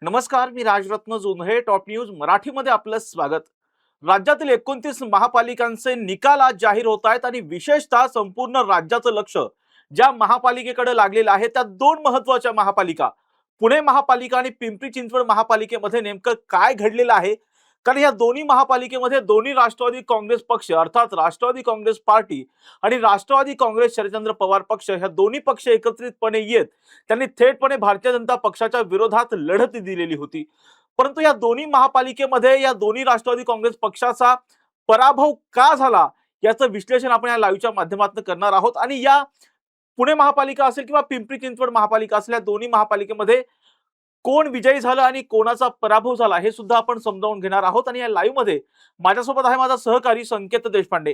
नमस्कार, मी Rajratna जुन्हे top news मराठीमध्ये आपलं स्वागत. राज्यातील 29 महापालिकांचे निकाल आज जाहीर होत आहेत आणि विशेषतः संपूर्ण राज्याचं लक्ष ज्या महापालिकेकडे लागलेलं आहे त्या दोन महत्त्वाच्या महापालिका पुणे महापालिका आणि पिंपरी चिंचवड महापालिकेमध्ये नेमकं काय घडलेलं आहे. कारण या दोन्ही महापालिकेमध्ये दोन्ही राष्ट्रवादी काँग्रेस पक्ष अर्थात राष्ट्रवादी काँग्रेस पार्टी आणि राष्ट्रवादी काँग्रेस शरदचंद्र पवार पक्ष ह्या दोन्ही पक्ष एकत्रितपणे येत त्यांनी थेटपणे भारतीय जनता पक्षाच्या विरोधात लढत दिलेली होती. परंतु या दोन्ही महापालिकेमध्ये या दोन्ही राष्ट्रवादी काँग्रेस पक्षाचा पराभव का झाला याचं विश्लेषण आपण या लाईव्हच्या माध्यमातून करणार आहोत. आणि या पुणे महापालिका असेल किंवा पिंपरी चिंचवड महापालिका असेल या दोन्ही महापालिकेमध्ये कोण विजयी झालं आणि कोणाचा पराभव झाला हे सुद्धा आपण समजावून घेणार आहोत. आणि या लाईव्ह मध्ये माझ्यासोबत आहे माझा सहकारी संकेत देशपांडे.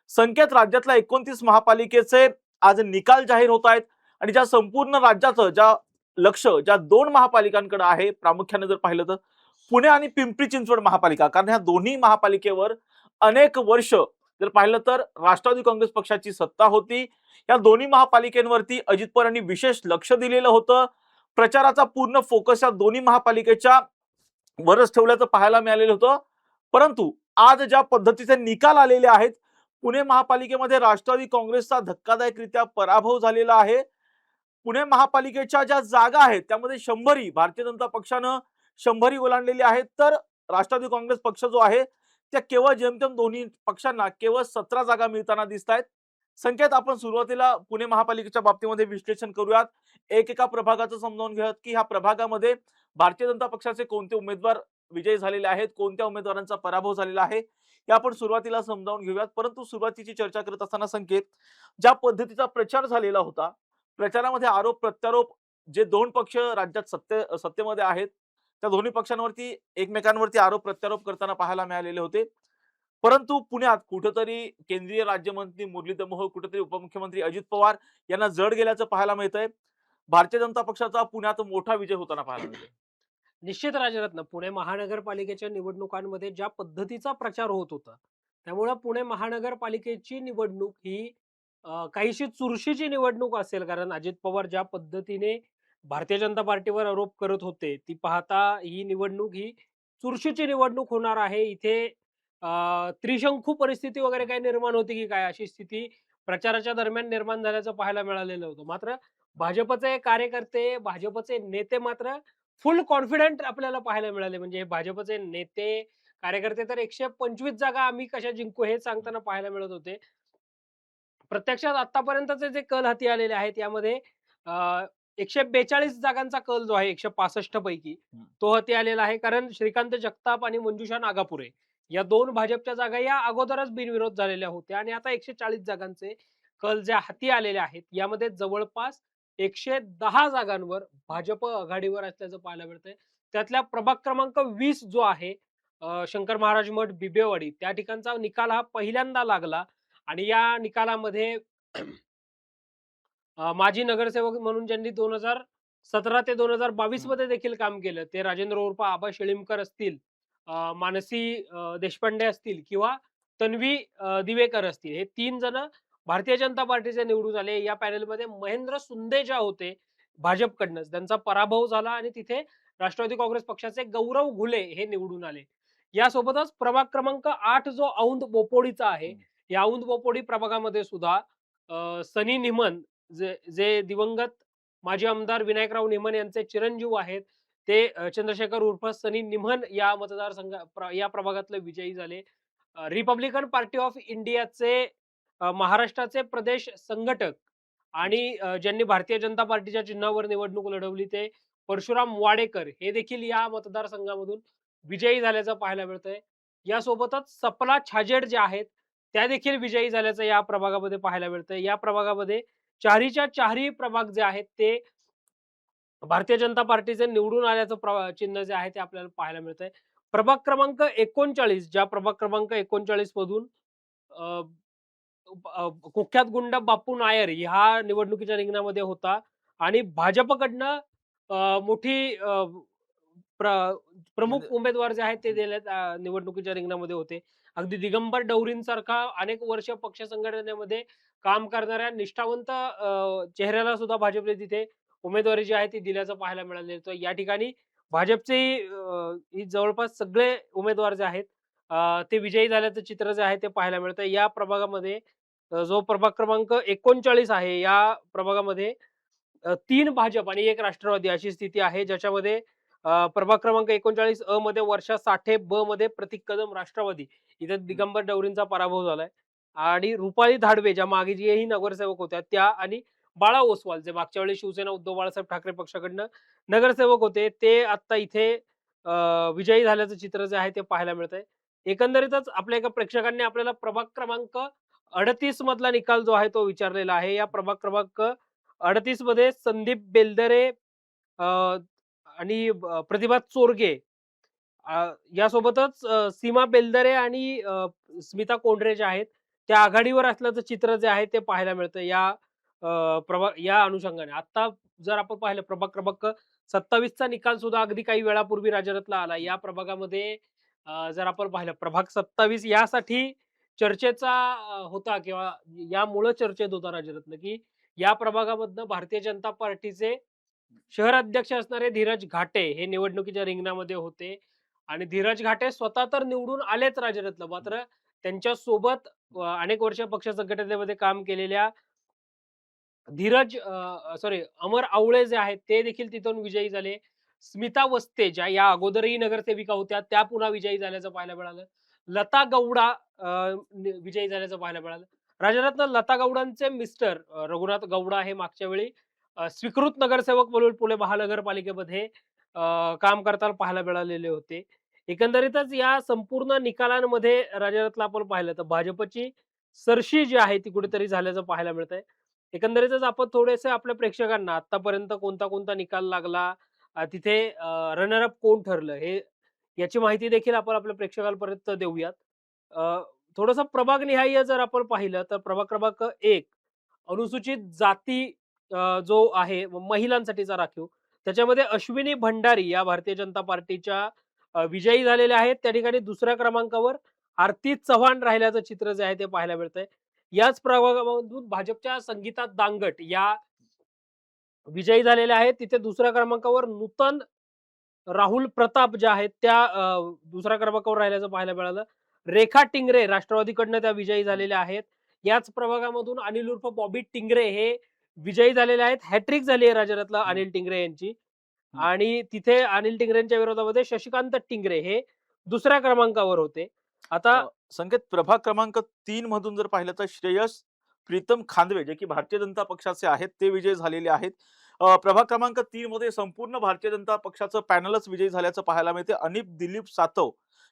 संकेत, राज्यातल्या 29 महापालिकेचे आज निकाल जाहीर होत आहेत आणि ज्या संपूर्ण राज्याचं ज्या लक्ष ज्या दोन महापालिकांकडे आहे प्रामुख्याने जर पाहिलं तर पुणे आणि पिंपरी चिंचवड महापालिका, कारण ह्या दोन्ही महापालिकेवर अनेक वर्ष जर पाहिलं तर राष्ट्रवादी काँग्रेस पक्षाची सत्ता होती. या दोन्ही महापालिकेवरती अजित पवार यांनी विशेष लक्ष दिलेलं होतं. प्रचाराचा पूर्ण फोकस या दोन्ही महापालिकेच्या वरच ठेवल्याचं पाहायला मिळालेलं होतं. परंतु आज ज्या पद्धतीचे निकाल आलेले आहेत, पुणे महापालिकेमध्ये राष्ट्रवादी काँग्रेसचा धक्कादायकरित्या पराभव झालेला आहे. पुणे महापालिकेच्या ज्या जागा आहेत त्यामध्ये 100 भारतीय जनता पक्षानं 100 ओलांडलेली आहेत, तर राष्ट्रवादी काँग्रेस पक्ष जो आहे त्या केवळ जेमतेम दोन्ही पक्षांना केवळ 17 जागा मिळताना दिसत आहेत. संकेत, आपण सुरुवातीला पुणे महापालिकेच्या बाबतीमध्ये विश्लेषण करूयात. एकेका प्रभागाचं समजावून घेऊयात की ह्या प्रभागामध्ये भारतीय जनता पक्षाचे कोणते उमेदवार विजयी झालेले आहेत, कोणत्या उमेदवारांचा पराभव झालेला आहे हे आपण सुरुवातीला समजावून घेऊयात. परंतु सुरुवातीची चर्चा करत असताना संकेत, ज्या पद्धतीचा प्रचार झालेला होता, प्रचारामध्ये आरोप प्रत्यारोप जे दोन पक्ष राज्यात सत्तेमध्ये आहेत त्या दोन्ही पक्षांवरती एकमेकांवरती आरोप प्रत्यारोप करताना पाहायला मिळालेले होते. परंतु पुण्यात कुठेतरी केंद्रीय राज्यमंत्री मुरलीधर मोहोळ, कुठेतरी उपमुख्यमंत्री अजित पवार यांना जड गेल्याचं पाहायला मिळतंय. भारतीय जनता पक्षाचा पुण्यात मोठा विजय होताना पाहायला मिळतोय. निश्चित राजरत्न, पुणे महानगरपालिकेच्या निवडणुकांमध्ये ज्या पद्धतीचा प्रचार होत होता, त्यामुळे पुणे महानगरपालिकेची निवडणूक ही काहीशी चुरशीची निवडणूक असेल. कारण अजित पवार ज्या पद्धतीने भारतीय जनता पार्टीवर आरोप करत होते, ती पाहता ही निवडणूक ही चुरशीची निवडणूक होणार आहे. इथे त्रिशंकू परिस्थिती वगैरे काही निर्माण होती की काय, अशी स्थिती प्रचाराच्या दरम्यान निर्माण झाल्याचं पाहायला मिळालेलं होतं. मात्र भाजपचे कार्यकर्ते, भाजपचे नेते मात्र फुल कॉन्फिडंट आपल्याला पाहायला मिळाले. म्हणजे हे भाजपचे नेते, कार्यकर्ते तर 125 जागा आम्ही कशा जिंकू हे सांगताना पाहायला मिळत होते. प्रत्यक्षात आतापर्यंतचे जे कल हाती आलेले आहेत यामध्ये 142 जागांचा कल जो आहे 165 पैकी तो हाती आलेला आहे. कारण श्रीकांत जगताप आणि मंजुषा नागापुरे या दोन भाजपच्या जागा या अगोदरच बिनविरोध झालेल्या होत्या आणि आता 140 जागांचे कल ज्या हाती आलेले आहेत यामध्ये जवळपास 110 जागांवर भाजप आघाडीवर असल्याचं पाहायला मिळतंय. त्यातल्या प्रभाग क्रमांक 20 जो आहे शंकर महाराज मठ बिबेवाडी, त्या ठिकाणचा निकाल हा पहिल्यांदा लागला आणि या निकालामध्ये माजी नगरसेवक म्हणून ज्यांनी 2017 ते 2022 मध्ये देखील काम केलं, ते राजेंद्र उर्फ आबा शेळीमकर असतील, मानसी देशपांडे असतील किंवा तन्वी दिवेकर असतील, हे 3 जण भारतीय जनता पार्टीचे निवडून आले. या पॅनलमध्ये महेंद्र सुंदे ज्या होते भाजपकडनंच, त्यांचा पराभव झाला आणि तिथे राष्ट्रवादी काँग्रेस पक्षाचे गौरव घुले हे निवडून आले. यासोबतच प्रभाग क्रमांक 8 जो औंध बोपोडीचा आहे, या औंध बोपोडी प्रभागामध्ये सुद्धा सनी निमन, जे जे दिवंगत माजी आमदार विनायकराव निमन यांचे चिरंजीव आहेत, ते चंद्रशेखर उर्फ सनी निमन या या प्रभागातले विजयी झाले. रिपब्लिकन पार्टी ऑफ इंडियाचे महाराष्ट्राचे प्रदेश संघटक आणि ज्यांनी भारतीय जनता पार्टीच्या चिन्हावर निवडणूक लढवली, ते परशुराम वाडेकर हे देखील या मतदारसंघामधून विजयी झाल्याचं पाहायला मिळतंय. यासोबतच सपला छाजेड जे आहेत त्या देखील विजयी झाल्याचं या प्रभागामध्ये पाहायला मिळतंय. या प्रभागामध्ये चारीच्या चारही प्रभाग जे आहेत ते भारतीय जनता पार्टीचे निवडून आल्याचं चिन्ह जे आहे ते आपल्याला पाहायला मिळतंय. प्रभाग क्रमांक 39, ज्या प्रभाग क्रमांक 39 मधून कुख्यात गुंड बापू नायर ह्या निवडणुकीच्या रिंगणामध्ये होता आणि भाजपकडनं मोठी प्रमुख म्हणजे उमेदवार जे आहेत ते निवडणुकीच्या रिंगणामध्ये होते. अगदी दिगंबर डवरींसारखा अनेक वर्ष पक्ष संघटनेमध्ये काम करणाऱ्या निष्ठावंत चेहऱ्याला सुद्धा भाजपने तिथे उमेदवारी जी आहे ती दिल्याचं पाहायला मिळालेलं होतं. या ठिकाणी भाजपचे ही जवळपास सगळे उमेदवार जे आहेत ते विजयी झाल्याचं चित्र जे आहे ते पाहायला मिळतं. या प्रभागामध्ये जो प्रभाग क्रमांक 39 आहे, या प्रभागामध्ये 3 भाजप आणि 1 राष्ट्रवादी अशी स्थिती आहे. ज्याच्यामध्ये प्रभाग क्रमांक 39 अ मध्ये वर्षा साठे, ब मध्ये प्रतीक कदम राष्ट्रवादी, इथे हं. दिगंबर डवरींचा पराभव झालाय. आणि रुपाली धाडवे ज्या मागे जेही नगरसेवक होत्या त्या, आणि बाळा ओसवाल जे मागच्या वेळी शिवसेना उद्धव बाळासाहेब ठाकरे पक्षाकडनं नगरसेवक होते, ते आता इथे विजयी झाल्याचं चित्र जे आहे ते पाहायला मिळतंय. एकंदरीतच आपल्या एका प्रेक्षकांनी आपल्याला प्रभाग क्रमांक 38 मधला निकाल जो आहे तो विचारलेला आहे. या प्रभाग क्रमांक 38 मध्ये संदीप बेलदरे अ, आणि प्रतिभा चोरगे यासोबतच सीमा बेलदरे आणि स्मिता कोंढरे जे आहेत, त्या आघाडीवर असल्याचं चित्र जे आहे ते पाहायला मिळतं या या अनुषंगाने. आता जर आपण पाहिलं प्रभाग क्रमांक 27 चा निकाल सुद्धा अगदी काही वेळापूर्वी राजरथला आला. या प्रभागामध्ये जर आपण पाहिलं प्रभाग 27 यासाठी चर्चेचा होता, किंवा यामुळं चर्चेत होता राजरत्न, की या प्रभागामधनं भारतीय जनता पार्टीचे शहर अध्यक्ष असणारे धीरज घाटे हे निवडणुकीच्या रिंगणामध्ये होते. आणि धीरज घाटे स्वतः तर निवडून आलेच राजरत्न, मात्र त्यांच्या सोबत अनेक वर्ष पक्ष संघटनेमध्ये काम केलेल्या अमर आवळे जे आहेत ते देखील तिथून विजयी झाले. स्मिता वस्ते ज्या या अगोदरही नगरसेविका होत्या त्या पुन्हा विजयी झाल्याचं पाहायला मिळालं. लता गौडा विजयी झाल्याचं पाहायला मिळालं. राजरत्न लता गौडांचे मिस्टर रघुनाथ गौडा हे मागच्या वेळी स्वीकृत नगरसेवक म्हणून पुणे महानगरपालिकेमध्ये काम करताना पाहायला मिळालेले होते. एकंदरीतच या संपूर्ण निकालांमध्ये राजरत्न आपण पाहिलं तर भाजपची सरशी जी आहे ती कुठेतरी झाल्याचं पाहायला मिळतंय. एकंदरीतच आपण थोडेसे आपल्या प्रेक्षकांना आतापर्यंत कोणता कोणता निकाल लागला, तिथे रनर अप कोण ठरलं, हे याची माहिती देखील आपण आपल्या प्रेक्षकांपर्यंत देऊयात. थोडंसं प्रभागनिहाय जर आपण पाहिलं तर प्रभाग क्रमांक 1 अनुसूचित जाती जो आहे महिलांसाठीचा राखीव, त्याच्यामध्ये अश्विनी भंडारी या भारतीय जनता पार्टीच्या विजयी झालेल्या आहेत. त्या ठिकाणी दुसऱ्या क्रमांकावर आरती चव्हाण राहिल्याचं चित्र जे आहे ते पाहायला मिळतंय. याच प्रभागामधून भाजपच्या संगीता दांगट या विजयी झालेल्या आहेत. तिथे दुसऱ्या क्रमांकावर नूतन राहुल प्रताप ज्या आहेत त्या दुसऱ्या क्रमांकावर राहिल्याचं पाहायला मिळालं. रेखा टिंगरे राष्ट्रवादीकडनं त्या विजयी झालेल्या आहेत. याच प्रभागामधून अनिल उर्फ बॉबी टिंगरे हे विजयी झालेले आहेत. हॅट्रिक झाली आहे राजरत्न हं, अनिल टिंगरे यांची. हं. आणि तिथे अनिल टिंगरेंच्या विरोधामध्ये शशिकांत टिंगरे हे दुसऱ्या क्रमांकावर होते. आता संकेत प्रभाग क्रमांक 3 मधून जर पाहिलं तर श्रेयस प्रीतम खांदवे जे की भारतीय जनता पक्षाचे आहेत ते विजयी झालेले आहेत. प्रभाग क्रमांक 3 मध्ये संपूर्ण भारतीय जनता पक्षाचं पॅनलच विजयी झाल्याचं पाहायला मिळते. अनिप दिलीप सातव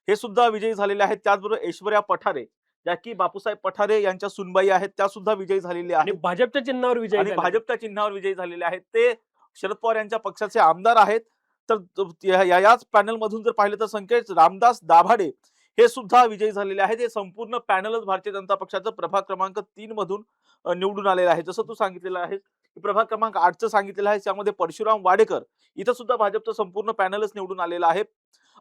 हे सुद्धा विजयी झालेले आहेत. त्याचबरोबर ऐश्वर्या पठारे ज्या की बापूसाहेब पठारे यांच्या सुनबाई आहेत त्या सुद्धा विजयी झालेल्या आणि आहेत. भाजपच्या चिन्हावर विजयी आणि झाले. भाजपच्या चिन्हावर विजयी झालेले आहेत. ते शरद पवार यांच्या पक्षाचे आमदार आहेत. तर याच पॅनल मधून जर पाहिलं तर संकेत रामदास दाभाडे हे सुद्धा विजयी झालेले आहेत. हे संपूर्ण पॅनलच भारतीय जनता पक्षाचं प्रभाग क्रमांक 3 मधून निवडून आलेलं आहे. जसं तू सांगितलेलं आहे प्रभाग क्रमांक 8चं सांगितलेलं आहे त्यामध्ये परशुराम वाडेकर इथं सुद्धा भाजपचं संपूर्ण पॅनलच निवडून आलेलं आहे.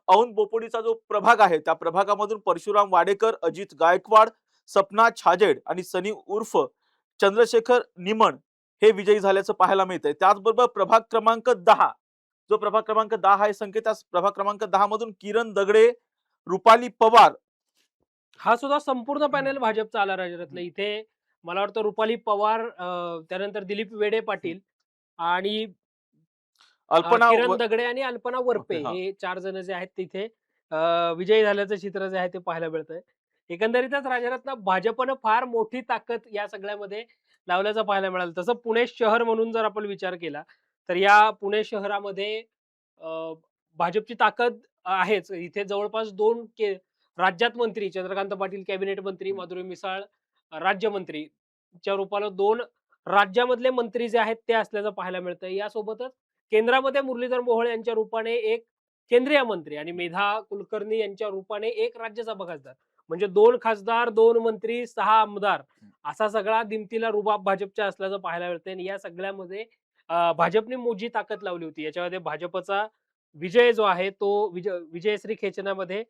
औंध बोपोडीचा जो प्रभाग आहे त्या प्रभागामधून परशुराम वाडेकर, अजित गायकवाड, सपना छाजेड आणि सनी उर्फ चंद्रशेखर निमण हे विजयी झाल्याचं पाहायला मिळतंय. त्याचबरोबर प्रभाग क्रमांक 10 जो प्रभाग क्रमांक 10 आहे संकेत प्रभाग क्रमांक 10 मधून किरण दगडे, रुपाली पवार हा सुद्धा संपूर्ण पॅनल भाजपचा आला राजरत्न. इथे मला वाटतं रुपाली पवार, त्यानंतर दिलीप वेडे पाटील आणि अल्पना किरण दगडे आणि अल्पना वरपे ओके हा हे 4 जण जे आहेत तिथे विजयी झाल्याचं चित्र जे आहे ते पाहायला मिळतंय. एकंदरीतच राजरत्न भाजपनं फार मोठी ताकद या सगळ्यामध्ये लावल्याचं पाहायला मिळालं. तसं पुणे शहर म्हणून जर आपण विचार केला, तर या पुणे शहरामध्ये अ, भाजपची ताकद आहेच. इथे जवळपास 2 राज्यात मंत्री चंद्रकांत पाटील कॅबिनेट मंत्री, माधुरी मिसाळ राज्यमंत्रीच्या रूपानं 2 राज्यामधले मंत्री जे आहेत ते असल्याचं पाहायला मिळतंय. यासोबतच केंद्रामध्ये मुरलीधर मोहोळ यांच्या रूपाने एक केंद्रीय मंत्री आणि मेधा कुलकर्णी यांच्या रूपाने एक राज्यसभा खासदार, म्हणजे 2 खासदार, 2 मंत्री, 6 आमदार असा सगळा दिमतीला रुबाब भाजपच्या असल्याचं पाहायला मिळतंय. आणि या सगळ्यामध्ये भाजपने मोठी ताकद लावली होती. याच्यामध्ये भाजपचा विजय जो आहे तो विजयश्री खेचण्यामध्ये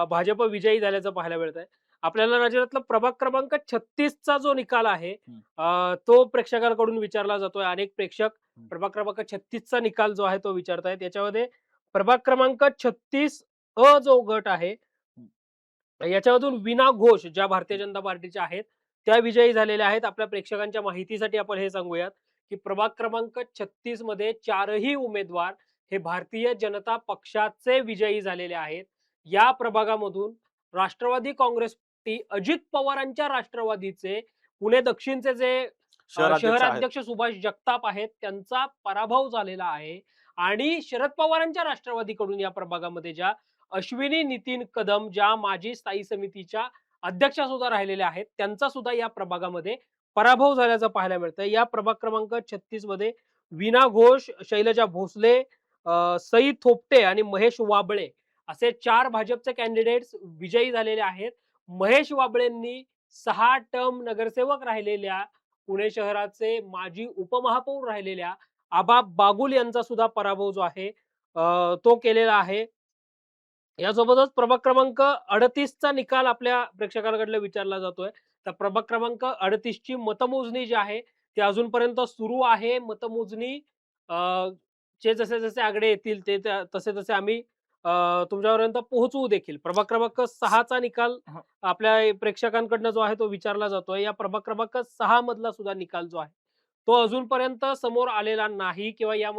भाजप विजयी झाल्याचं पाहायला मिळतंय. आपल्याला राज्यातला प्रभाग क्रमांक 36 चा जो निकाल आहे हं. तो प्रेक्षकांकडून विचारला जातोय. अनेक प्रेक्षक हं. प्रभाग क्रमांक 36 चा निकाल जो आहे तो विचारतायत. याच्यामध्ये प्रभाग क्रमांक 36 अ जो गट आहे, हं. याच्यामधून वीणा घोष ज्या भारतीय जनता पार्टीच्या आहेत, त्या विजयी झालेल्या आहेत. आपल्या प्रेक्षकांच्या माहितीसाठी आपण हे सांगूयात, की प्रभाग क्रमांक 36 मध्ये 4ही उमेदवार हे भारतीय जनता पक्षाचे विजयी झालेले आहेत. या प्रभागामधून राष्ट्रवादी काँग्रेस पार्टी अजित पवारांच्या राष्ट्रवादीचे पुणे दक्षिणचे जे शहराध्यक्ष आहेत. शहराध्यक्ष सुभाष जगताप आहेत, त्यांचा पराभव झालेला आहे आणि शरद पवारांच्या राष्ट्रवादीकडून या प्रभागामध्ये ज्या अश्विनी नितीन कदम ज्या माजी स्थायी समितीच्या अध्यक्षा सुद्धा राहिलेल्या आहेत, त्यांचा सुद्धा या प्रभागामध्ये पराभव झाल्याचं पाहायला मिळतं. या प्रभाग क्रमांक 36 मध्ये वीणा घोष, शैलजा भोसले, सई थोपटे आणि महेश वाबळे असे 4 भाजपचे कॅन्डिडेट्स विजयी झालेले आहेत. महेश वाबळेंनी 6 टर्म नगरसेवक राहिलेल्या पुणे शहराचे माजी उपमहापौर राहिलेल्या आबा बागुल यांचा सुद्धा पराभव जो आहे तो केलेला आहे. यासोबतच प्रभाग क्रमांक 38 चा निकाल आपल्या प्रेक्षकांकडे विचारला जातोय. तर प्रभाग क्रमांक 38 ची मतमोजणी जी आहे, ती अजूनपर्यंत सुरू आहे. मतमोजणी अ, चे जसे-जसे आकडे येतील तसे-तसे आम्ही तुमच्यापर्यंत पोहोचवू देखील. प्रभाग क्रमांक 6 चा निकाल हं. आपल्या प्रेक्षकांकडनं जो आहे तो विचारला जातोय. या प्रभाग क्रमांक 6 मधला सुद्धा निकाल जो आहे, तो अजूनपर्यंत समोर आलेला नाही किंवा या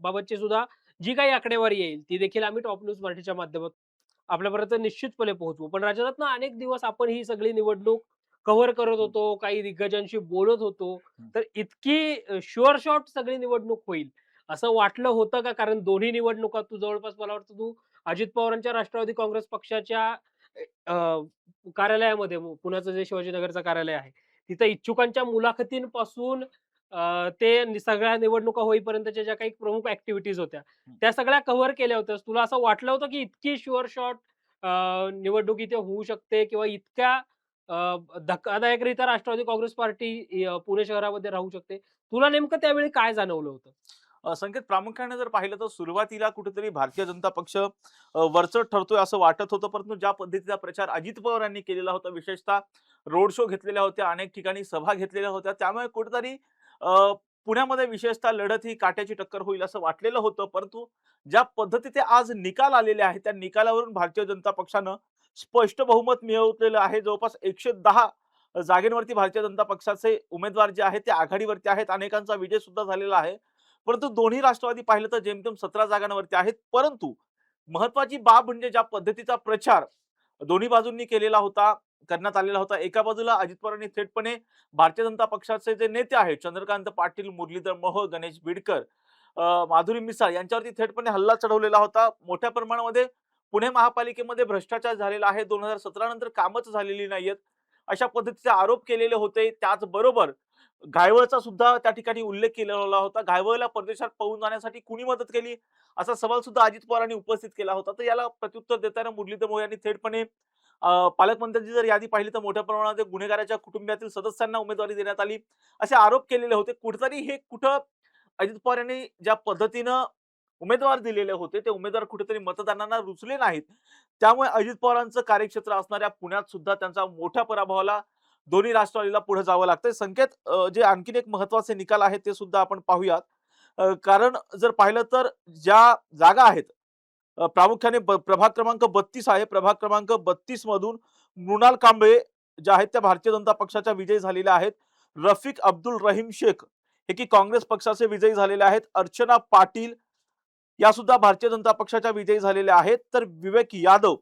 बाबतची सुद्धा जी काही आकडेवारी येईल, ती देखील आम्ही टॉप न्यूज मराठीच्या माध्यमातून आपल्यापर्यंत निश्चितपणे पोहोचवू. पण राज्यातनं अनेक दिवस आपण ही सगळी निवडणूक कव्हर करत हं. होतो, काही दिग्गजांशी बोलत होतो. हं. तर इतकी शुअर शॉट सगळी निवडणूक होईल, असं वाटलं होतं का? कारण दोन्ही निवडणुका तू जवळपास मला वाटतं तू अजित पवारांच्या राष्ट्रवादी काँग्रेस पक्षाच्या अ, कार्यालयामध्ये पुण्याचं जे शिवाजीनगरचं कार्यालय आहे, तिथं इच्छुकांच्या मुलाखतींपासून ते सगळ्या निवडणुका होईपर्यंतच्या ज्या काही प्रमुख ॲक्टिव्हिटीज होत्या, हं. त्या सगळ्या कव्हर केल्या होत्यास. तुला असं वाटलं होतं की इतकी शुअर शॉट निवडणूक इथे होऊ शकते किंवा इतक्या धक्कादायकरित्या राष्ट्रवादी काँग्रेस पार्टी पुणे शहरामध्ये राहू शकते. तुला नेमकं त्यावेळी काय जाणवलं होतं? संकेत, प्रामुख्याने जर पाहिलं तर सुरुवातीला कुठेतरी भारतीय जनता पक्ष वरचढ ठरतोय असं वाटत होतं. परंतु ज्या पद्धतीचा प्रचार अजित पवार यांनी केलेला होता, विशेषतः रोड शो घेतलेल्या होत्या, अनेक ठिकाणी सभा घेतलेल्या होत्या, त्यामुळे कुठेतरी अ, पुण्यामध्ये विशेषतः लढत ही काट्याची टक्कर होईल असं वाटलेलं होतं. परंतु ज्या पद्धतीचे आज निकाल आलेले आहेत, त्या निकालावरून भारतीय जनता पक्षानं स्पष्ट बहुमत मिळवलेलं आहे. जवळपास 110 जागेवरती भारतीय जनता पक्षाचे उमेदवार जे आहेत ते आघाडीवरती आहेत. अनेकांचा विजय सुद्धा झालेला आहे. परंतु दोन्ही राष्ट्रवादी पाहिलं तर जेमतेम 17 जागांवरती आहेत. परंतु महत्वाची बाब म्हणजे ज्या पद्धतीचा प्रचार दोन्ही बाजूंनी केलेला होता, करण्यात आलेला होता. एका बाजूला अजित पवारांनी थेटपणे भारतीय जनता पक्षाचे जे नेते आहेत, चंद्रकांत पाटील, मुरलीधर मोहोळ, गणेश बिडकर, माधुरी मिसाळ यांच्यावरती थेटपणे हल्ला चढवलेला होता. मोठ्या प्रमाणामध्ये पुणे महापालिकेमध्ये भ्रष्टाचार झालेला आहे. 2017 नंतर कामच झालेली नाहीयेत. अशा पद्धतीचे आरोप केलेले होते. त्याचबरोबर घायवळचा सुद्धा त्या ठिकाणी उल्लेख केलेला होता. घायवळला परदेशात पळून जाण्यासाठी कुणी मदत केली? असा सवाल सुद्धा अजित पवारांनी उपस्थित केला होता. तर याला प्रत्युत्तर देताना मुरलीधर मोहोळ यांनी थेटपणे पालकमंत्र्यांची जर यादी पाहिली तर मोठ्या प्रमाणात गुन्हेगाराच्या कुटुंबातील सदस्यांना उमेदवारी देण्यात आली, असे आरोप केलेले होते. कुठेतरी हे कुठं अजित पवार यांनी ज्या पद्धतीनं उमेदवार दिलेले होते, ते उमेदवार कुठेतरी मतदारांना रुचले नाहीत. त्यामुळे अजित पवारांचं कार्यक्षेत्र असणाऱ्या पुण्यात सुद्धा त्यांचा मोठ्या पराभवाला दोन्ही राष्ट्रवादीला पुढे जावं लागतंय. संकेत, जे आणखीन एक महत्त्वाचे निकाल आहेत ते सुद्धा आपण पाहूयात. कारण जर पाहिलं तर ज्या जागा आहेत, प्रामुख्याने प्रभाग क्रमांक 32 आहे. प्रभाग क्रमांक 32 मधून मृणाल कांबळे ज्या आहेत त्या भारतीय जनता पक्षाच्या विजयी झालेल्या आहेत. रफिक अब्दुल रहीम शेख हे की काँग्रेस पक्षाचे विजयी झालेले आहेत. अर्चना पाटील या सुद्धा भारतीय जनता पक्षाच्या विजयी झालेल्या आहेत. तर विवेक यादव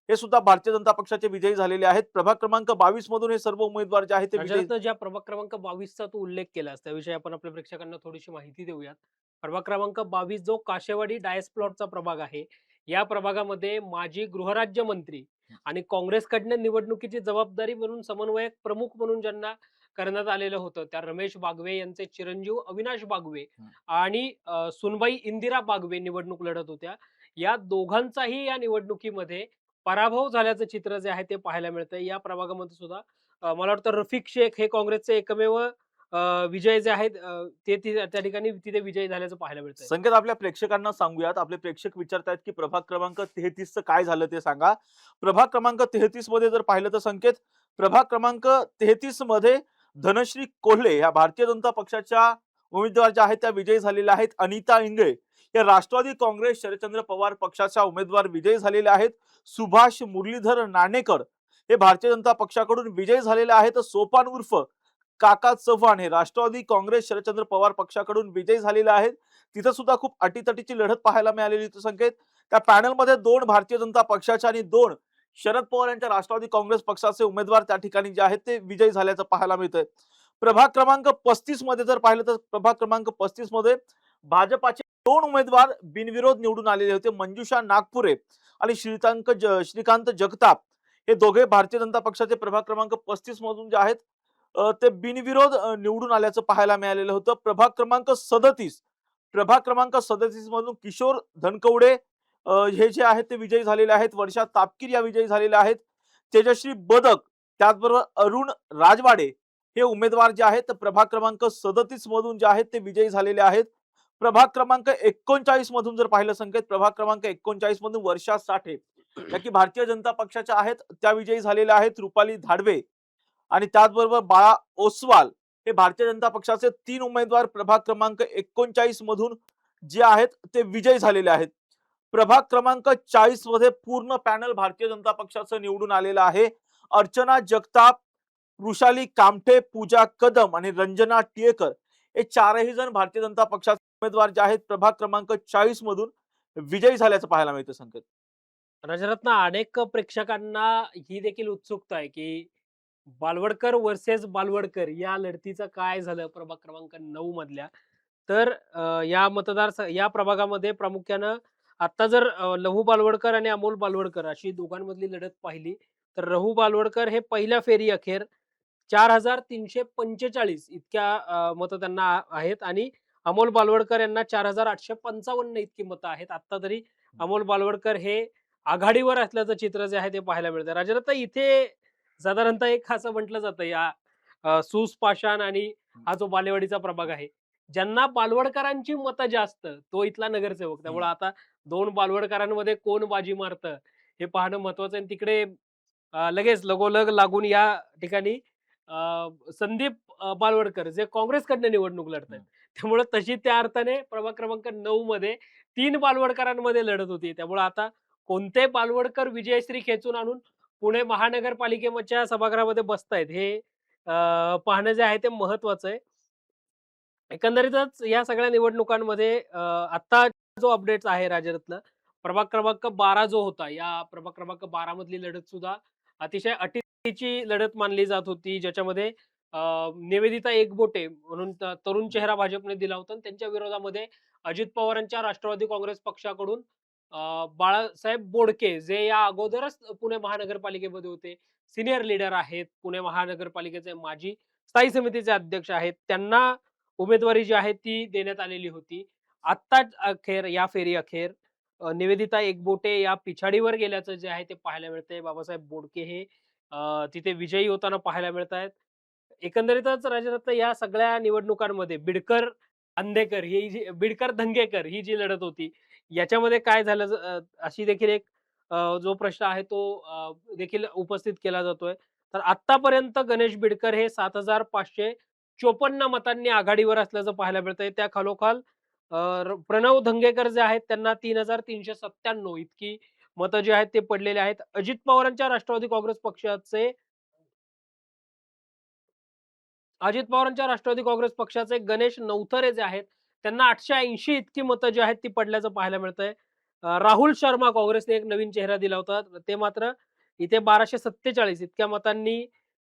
हे सुद्धा भारतीय जनता पक्षाचे विजयी झालेले आहेत. प्रभाग क्रमांक 22 मधून हे सर्व उमेदवार जे आहेत ते विजयी. राज्यात ज्या प्रभाग क्रमांक 22 चा तू उल्लेख केलास त्याविषयी आपण आपल्या प्रेक्षकांना थोडीशी माहिती देऊयात. प्रभाग क्रमांक 22 जो काशेवाडी डायस प्लॉटचा प्रभाग आहे. या प्रभागामध्ये माजी गृहराज्यमंत्री आणि काँग्रेसकडनं निवडणुकीची जबाबदारी म्हणून समन्वयक प्रमुख म्हणून ज्यांना करण्यात आलेलं होतं, त्या रमेश बागवे यांचे चिरंजीव अविनाश बागवे हं. आणि सुनबाई इंदिरा बागवे निवडणूक लढत होत्या. या दोघांचाही या निवडणुकीमध्ये पराभव झाल्याचं चित्र जे आहे ते पाहायला मिळतंय. या प्रभागामध्ये सुद्धा मला वाटतं रफिक शेख हे काँग्रेसचे एकमेव विजय जे आहेत त्या ठिकाणी तिथे विजयी झाल्याचं पाहायला मिळतंय. संकेत, आपल्या प्रेक्षकांना सांगूयात. आपले प्रेक्षक विचारतायत की प्रभाग क्रमांक 33 चं काय झालं ते सांगा. प्रभाग क्रमांक 33 मध्ये जर पाहिलं तर संकेत, प्रभाग क्रमांक 33 मध्ये धनश्री कोल्हे या भारतीय जनता पक्षाच्या उमेदवार ज्या आहेत त्या विजयी झालेल्या आहेत. अनिता इंगळे या राष्ट्रवादी काँग्रेस शरदचंद्र पवार पक्षाच्या उमेदवार विजयी झालेले आहेत. सुभाष मुरलीधर नाणेकर हे भारतीय जनता पक्षाकडून विजयी झालेले आहेत. सोपान उर्फ काका चव्हाण हे राष्ट्रवादी काँग्रेस शरदचंद्र पवार पक्षाकडून विजयी झालेले आहेत. तिथं सुद्धा खूप अटीतटीची लढत पाहायला मिळालेली होती संकेत. त्या पॅनलमध्ये 2 भारतीय जनता पक्षाचे आणि 2 शरद पवार यांच्या राष्ट्रवादी काँग्रेस पक्षाचे उमेदवार त्या ठिकाणी जे आहेत ते विजयी झाल्याचं पाहायला मिळतंय. प्रभाग क्रमांक 35 मध्ये जर पाहिलं तर प्रभाग क्रमांक 35 मध्ये भाजपाचे 2 उमेदवार बिनविरोध निवडून आलेले होते. मंजुषा नागपुरे आणि श्रीकांत जगताप हे दोघे भारतीय जनता पक्षाचे प्रभाग क्रमांक 35 मधून जे आहेत ते बिनविरोध निवडून आल्याचं पाहायला मिळालेलं होतं. प्रभाग क्रमांक 37 मधून किशोर धनकवडे हे जे आहेत ते विजयी झालेले आहेत. वर्षा तापकीर या विजयी झालेल्या आहेत. तेजश्री बदक, त्याचबरोबर अरुण राजवाडे हे उमेदवार जे आहेत प्रभाग क्रमांक 37 मधून जे आहेत ते विजयी झालेले आहेत. प्रभाग क्रमांक 39 मधून जर पाहिलं संकेत, प्रभाग क्रमांक 39 मधून वर्षा साठे या की भारतीय जनता पक्षाच्या आहेत त्या विजयी झालेल्या आहेत. रुपाली धाडवे आणि त्याचबरोबर बाळा ओसवाल हे भारतीय जनता पक्षाचे 3 उमेदवार प्रभाग क्रमांक 39 मधून जे आहेत ते विजयी झालेले आहेत. प्रभाग क्रमांक 40 मध्ये पूर्ण पॅनल भारतीय जनता पक्षाचं निवडून आलेलं आहे. अर्चना जगताप, वृषाली कामठे, पूजा कदम आणि रंजना टिळेकर हे चारही जण भारतीय जनता पक्षाचे उमेदवार जे आहेत प्रभाग क्रमांक 40 मधून विजयी झाल्याचं पाहायला मिळतं संकेत. राजरत्न, अनेक प्रेक्षकांना ही देखील उत्सुकता आहे की बालवडकर वर्सेस बालवडकर या लढतीचं काय झालं प्रभाग क्रमांक 9 मधल्या. तर या प्रभागामध्ये प्रामुख्यानं आता जर लहू बालवडकर आणि अमोल बालवडकर अशी दोघांमधली लढत पाहिली तर लहू बालवडकर हे पहिल्या फेरी अखेर 4,345 इतक्या मतं त्यांना आहेत आणि अमोल बालवडकर यांना 4,855 इतकी मतं आहेत. आता तरी अमोल बालवडकर हे आघाडीवर असल्याचं चित्र जे आहे ते पाहायला मिळतं. राजरत्न, इथे साधारणतः एक असं म्हटलं जातं या सूस पाषाण आणि हा जो बालेवाडीचा प्रभाग आहे, ज्यांना बालवडकरांची मतं जास्त तो इथला नगरसेवक. त्यामुळे आता 2 बालवडकरांमध्ये कोण बाजी मारतं हे पाहणं महत्वाचं आहे. आणि तिकडे लगेच लगोलग लागून या ठिकाणी संदीप बालवडकर जे काँग्रेसकडनं निवडणूक लढतायत. त्यामुळे तशी त्या अर्थाने प्रभाग क्रमांक 9 मध्ये 3 बालवडकरांमध्ये लढत होती. त्यामुळे आता कोणते बालवडकर विजयश्री खेचून आणून पुणे महानगरपालिकेच्या सभागृहामध्ये बसतायत हे पाहणं जे आहे ते महत्वाचं आहे. एकंदरीतच या सगळ्या निवडणुकांमध्ये आता जो अपडेट आहे राजरत्न, प्रभाग क्रमांक 12 जो होता, या प्रभाग क्रमांक 12 मधली लढत सुद्धा अतिशय अटीची लढत मानली जात होती, ज्याच्यामध्ये निवेदिता एकबोटे म्हणून तरुण चेहरा भाजपने दिला होता आणि त्यांच्या विरोधामध्ये अजित पवारांच्या राष्ट्रवादी काँग्रेस पक्षाकडून बाळासाहेब बोडके जे या अगोदरच पुणे महानगरपालिकेमध्ये होते, सिनियर लीडर आहेत, पुणे महानगरपालिकेचे माजी स्थायी समितीचे अध्यक्ष आहेत, त्यांना उमेदवारी जी आहे ती देण्यात आलेली होती. आत्ताच अखेर या फेरी अखेर निवेदिता एकबोटे या पिछाडीवर गेल्याचं जे आहे ते पाहायला मिळतंय. बाबासाहेब बोडके हे तिथे विजयी होताना पाहायला मिळतायत. एकंदरीतच राजरत्न, या सगळ्या निवडणुकांमध्ये बिडकर धंगेकर ही जी लढत होती, याच्यामध्ये काय झालं अशी देखील एक जो प्रश्न आहे तो देखील उपस्थित केला जातोय. तर आतापर्यंत गणेश बिडकर हे 7,554 मतांनी आघाडीवर असल्याचं पाहायला मिळतंय. त्या खालोखाल प्रणव धंगेकर जे आहेत त्यांना 3,397 इतकी मतं जी आहेत ते पडलेले आहेत. अजित पवारांच्या राष्ट्रवादी काँग्रेस पक्षाचे गणेश नवथरे जे आहेत त्यांना 880 इतकी मतं जी आहेत ती पडल्याचं पाहायला मिळतंय. राहुल शर्मा, काँग्रेसने एक नवीन चेहरा दिला होता, ते मात्र इथे 1247 इतक्या मतांनी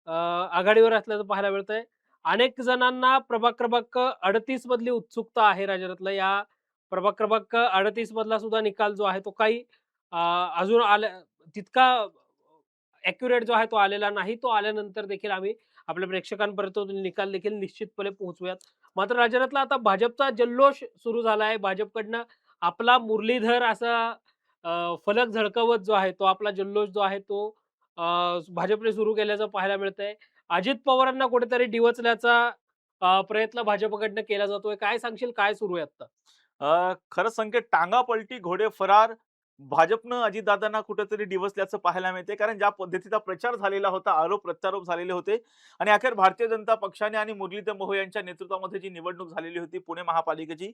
आघाडीवर असल्याचं पाहायला मिळतंय. अनेक जणांना प्रभाग क्रमांक 38 मधली उत्सुकता आहे राजरत्न. या प्रभाग क्रमांक 38 मधला सुद्धा निकाल जो आहे तो काही अजून तितका ॲक्युरेट जो आहे तो आलेला नाही. तो आल्यानंतर देखील आम्ही आपल्या प्रेक्षकांपर्यंत तो निकाल देखील निश्चितपणे पोहोचूयात. मात्र राजरत्न, आता भाजपचा जल्लोष सुरू झाला आहे. भाजपकडनं आपला मुरलीधर असा फलक झळकावत जो आहे तो आपला जल्लोष जो आहे तो भाजपने सुरू केल्याचं पाहायला मिळतंय. अजित पवारांना कुठेतरी डिवचल्याचा प्रयत्न भाजपकडनं केला जातोय. काय सांगशील, काय सुरू आहे आता? खरं संकेत टांगा पलटी घोडे फरार. भाजपनं अजितदादांना कुठेतरी डिवचल्याचं पाहायला मिळते. कारण ज्या पद्धतीचा प्रचार झालेला होता, आरोप प्रत्यारोप झालेले होते आणि अखेर भारतीय जनता पक्षाने आणि मुरलीधर मोहोळ यांच्या नेतृत्वामध्ये जी निवडणूक झालेली होती पुणे महापालिकेची,